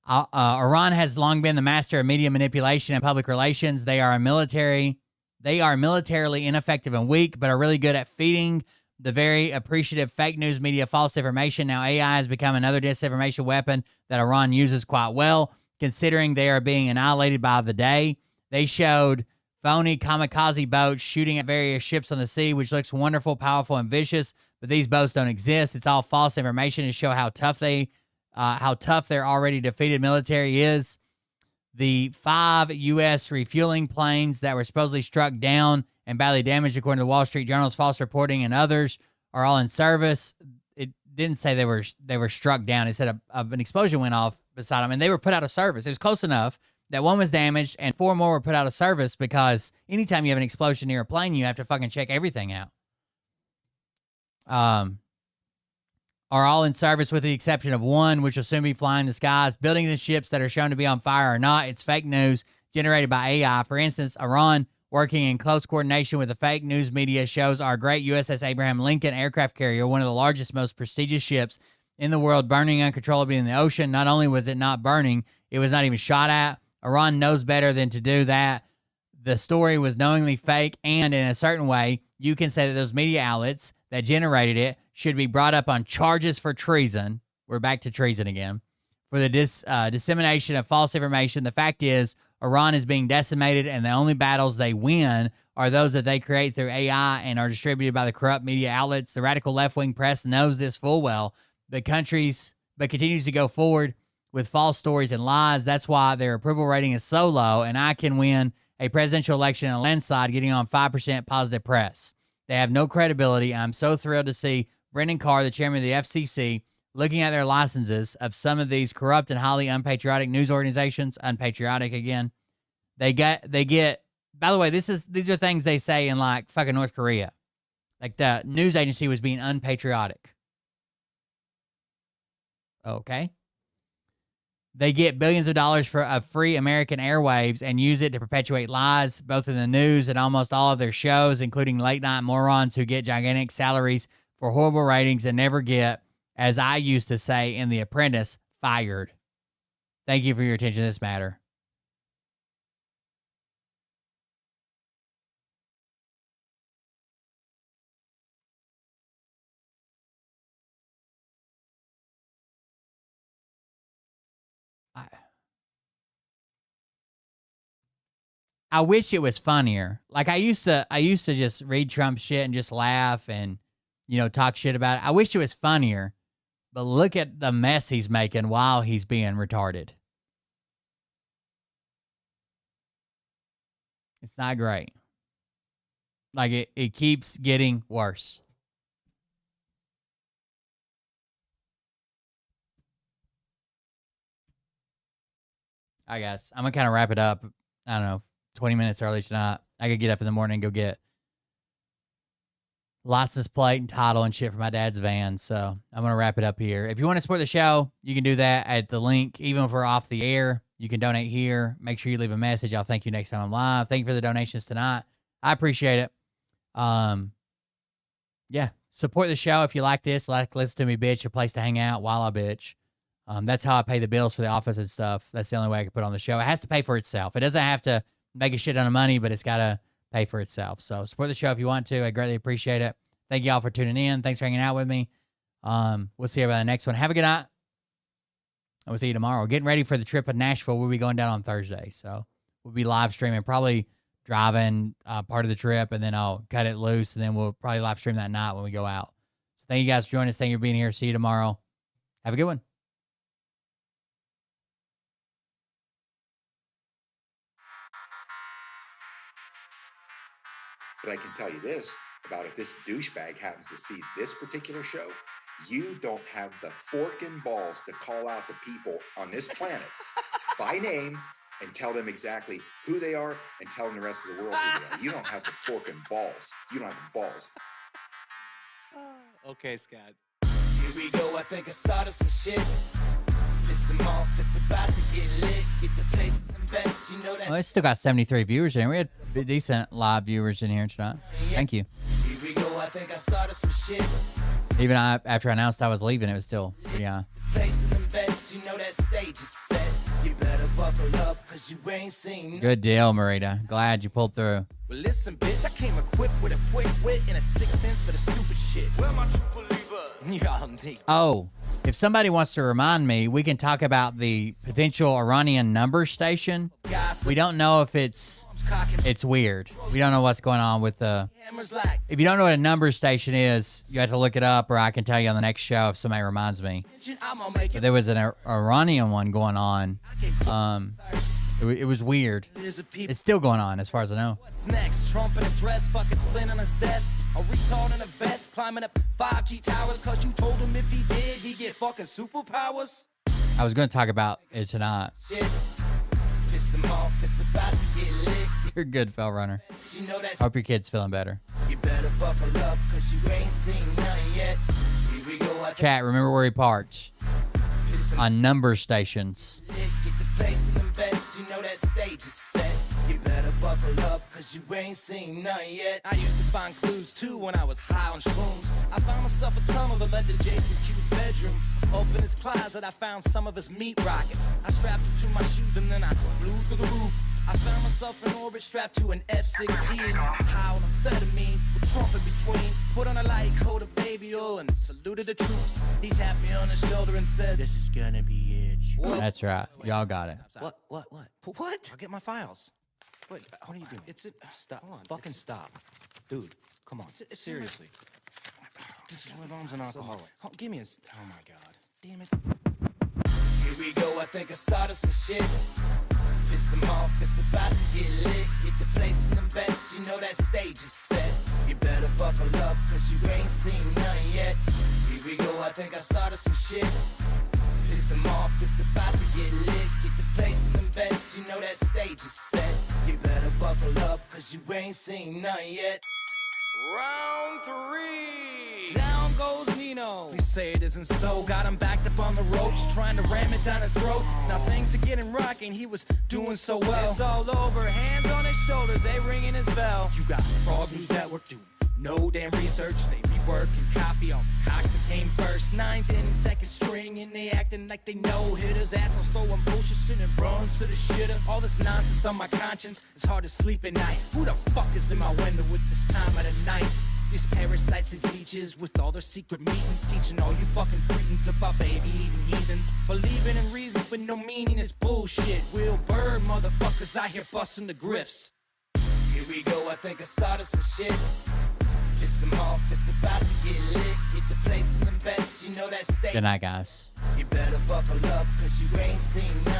Iran has long been the master of media manipulation and public relations. They are militarily ineffective and weak, but are really good at feeding the very appreciative fake news media false information. Now AI has become another disinformation weapon that Iran uses quite well, considering they are being annihilated by the day. They showed phony kamikaze boats shooting at various ships on the sea, which looks wonderful, powerful, and vicious, but these boats don't exist. It's all false information to show how tough their already defeated military is. The 5 U.S. refueling planes that were supposedly struck down and badly damaged, according to the Wall Street Journal's false reporting, and others are all in service. It didn't say they were struck down. It said an explosion went off beside them, and they were put out of service. It was close enough that one was damaged and 4 more were put out of service, because anytime you have an explosion near a plane, you have to fucking check everything out. Are all in service with the exception of one, which will soon be flying the skies. Buildings and ships that are shown to be on fire are not. It's fake news generated by AI. For instance, Iran, working in close coordination with the fake news media, shows our great USS Abraham Lincoln aircraft carrier, one of the largest, most prestigious ships in the world, burning uncontrollably in the ocean. Not only was it not burning, it was not even shot at. Iran knows better than to do that. The story was knowingly fake, and in a certain way, you can say that those media outlets that generated it should be brought up on charges for treason. We're back to treason again. For the dissemination of false information. The fact is, Iran is being decimated, and the only battles they win are those that they create through AI and are distributed by the corrupt media outlets. The radical left-wing press knows this full well, but continues to go forward with false stories and lies. That's why their approval rating is so low, and I can win a presidential election in a landslide getting on 5% positive press. They have no credibility. I'm so thrilled to see Brendan Carr, the chairman of the FCC, looking at their licenses of some of these corrupt and highly unpatriotic news organizations. Unpatriotic again. They get, by the way, these are things they say in like fucking North Korea. Like the news agency was being unpatriotic. Okay. They get billions of dollars of free American airwaves and use it to perpetuate lies, both in the news and almost all of their shows, including late night morons who get gigantic salaries for horrible ratings and never get, as I used to say in The Apprentice, fired. Thank you for your attention to this matter. I wish it was funnier. Like I used to just read Trump shit and just laugh and, talk shit about it. I wish it was funnier, but look at the mess he's making while he's being retarded. It's not great. Like it keeps getting worse. All right, guys, I'm going to kind of wrap it up. I don't know, 20 minutes early tonight. I could get up in the morning and go get license plate and title and shit for my dad's van. So I'm going to wrap it up here. If you want to support the show, you can do that at the link. Even if we're off the air, you can donate here. Make sure you leave a message. I'll thank you next time I'm live. Thank you for the donations tonight. I appreciate it. Yeah, support the show if you like this. Listen to me bitch, a place to hang out while I bitch. That's how I pay the bills for the office and stuff. That's the only way I can put on the show. It has to pay for itself. It doesn't have to make a shit ton of money, but it's got to pay for itself. So support the show if you want to. I greatly appreciate it. Thank you all for tuning in. Thanks for hanging out with me. We'll see you about the next one. Have a good night. And we'll see you tomorrow. Getting ready for the trip in Nashville. We'll be going down on Thursday. So we'll be live streaming, probably driving part of the trip, and then I'll cut it loose, and then we'll probably live stream that night when we go out. So thank you guys for joining us. Thank you for being here. See you tomorrow. Have a good one. But I can tell you this about if this douchebag happens to see this particular show, you don't have the forking balls to call out the people on this planet by name and tell them exactly who they are and tell them the rest of the world who they are. You don't have the forking balls. You don't have the balls. Okay, Scott. Here we go, I think I started some shit. Listen off, it's about to get lit. Get the place and best, you know that. Well, it's still got 73 viewers in here. We had decent live viewers in here tonight. Thank you. Here we go, I think I started some shit. Even after I announced I was leaving, it was still pretty high. Place and best, you know that stage is set. You better buckle up, cause you ain't seen. Good deal, Marita. Glad you pulled through. Well, listen, bitch, I came equipped with a quick wit and a 6 cents for the stupid shit. Where my true believer? Y'all need. Oh, if somebody wants to remind me, we can talk about the potential Iranian number station. We don't know if it's weird. We don't know what's going on with the. If you don't know what a number station is, you have to look it up, or I can tell you on the next show if somebody reminds me. But there was an Iranian one going on. It was weird. It's still going on, as far as I know. What's next? Trump in a dress, fucking Flynn on his desk. A retard in a vest, climbing up 5G towers, cause you told him if he did, he'd get fucking superpowers. I was going to talk about it tonight. Shit. Piss him off, it's about to get lit. You're good, Fell Runner. You know that's. Hope your kid's feeling better. You better buckle up, cause you ain't seen nothing yet. Here we go. Chat, remember where he parked. On number stations. Get the place in the best, you know that stage is set. You better buckle up, cause you ain't seen nothing yet. I used to find clues too when I was high on shrooms. I found myself a tunnel that led to Jason Q's bedroom. Open his closet, I found some of his meat rockets. I strapped them to my shoes and then I flew through the roof. I found myself in orbit strapped to an F-16. High on amphetamine with Trump in between. Put on a light coat of baby oil and saluted the troops. He tapped me on the shoulder and said, "This is gonna be it." That's right. Y'all got it. What? I'll get my files. What are you doing? Stop. Hold on. Fucking stop. Dude, come on. Seriously. My mom's an alcoholic. Oh, give me oh my God. Damn it. Here we go, I think I started some shit. Piss them off, it's about to get lit. Get the place in the best, you know that stage is set. You better buckle up, cause you ain't seen nothing yet. Here we go, I think I started some shit. Piss them off, it's about to get lit. Get the place in the best, you know that stage is set. You better buckle up, cause you ain't seen nothing yet. Round 3. Down goes Nino. Please say it isn't so. Got him backed up on the ropes, trying to ram it down his throat. Now things are getting rocking. He was doing so well. It's all over. Hands on his shoulders, they ringing his bell. You got Frog News Network doing no damn research. They rework and copy on cocks that came first. 9th inning, second string, and they acting like they know hitters. Ass on slow and bullshit and runs to the shitter. All this nonsense on my conscience. It's hard to sleep at night. Who the fuck is in my window with this time of the night? These parasites, these leeches, with all their secret meetings, teaching all you fucking cretins about baby-eating heathens. Believing in reasons with no meaning is bullshit. Will Bird motherfuckers out here busting the grifts. Here we go, I think I started some shit. Piss them off, it's about to get lit. Get the place in the best, you know that state. Good night, guys. You better buckle up, cause you ain't seen nothing.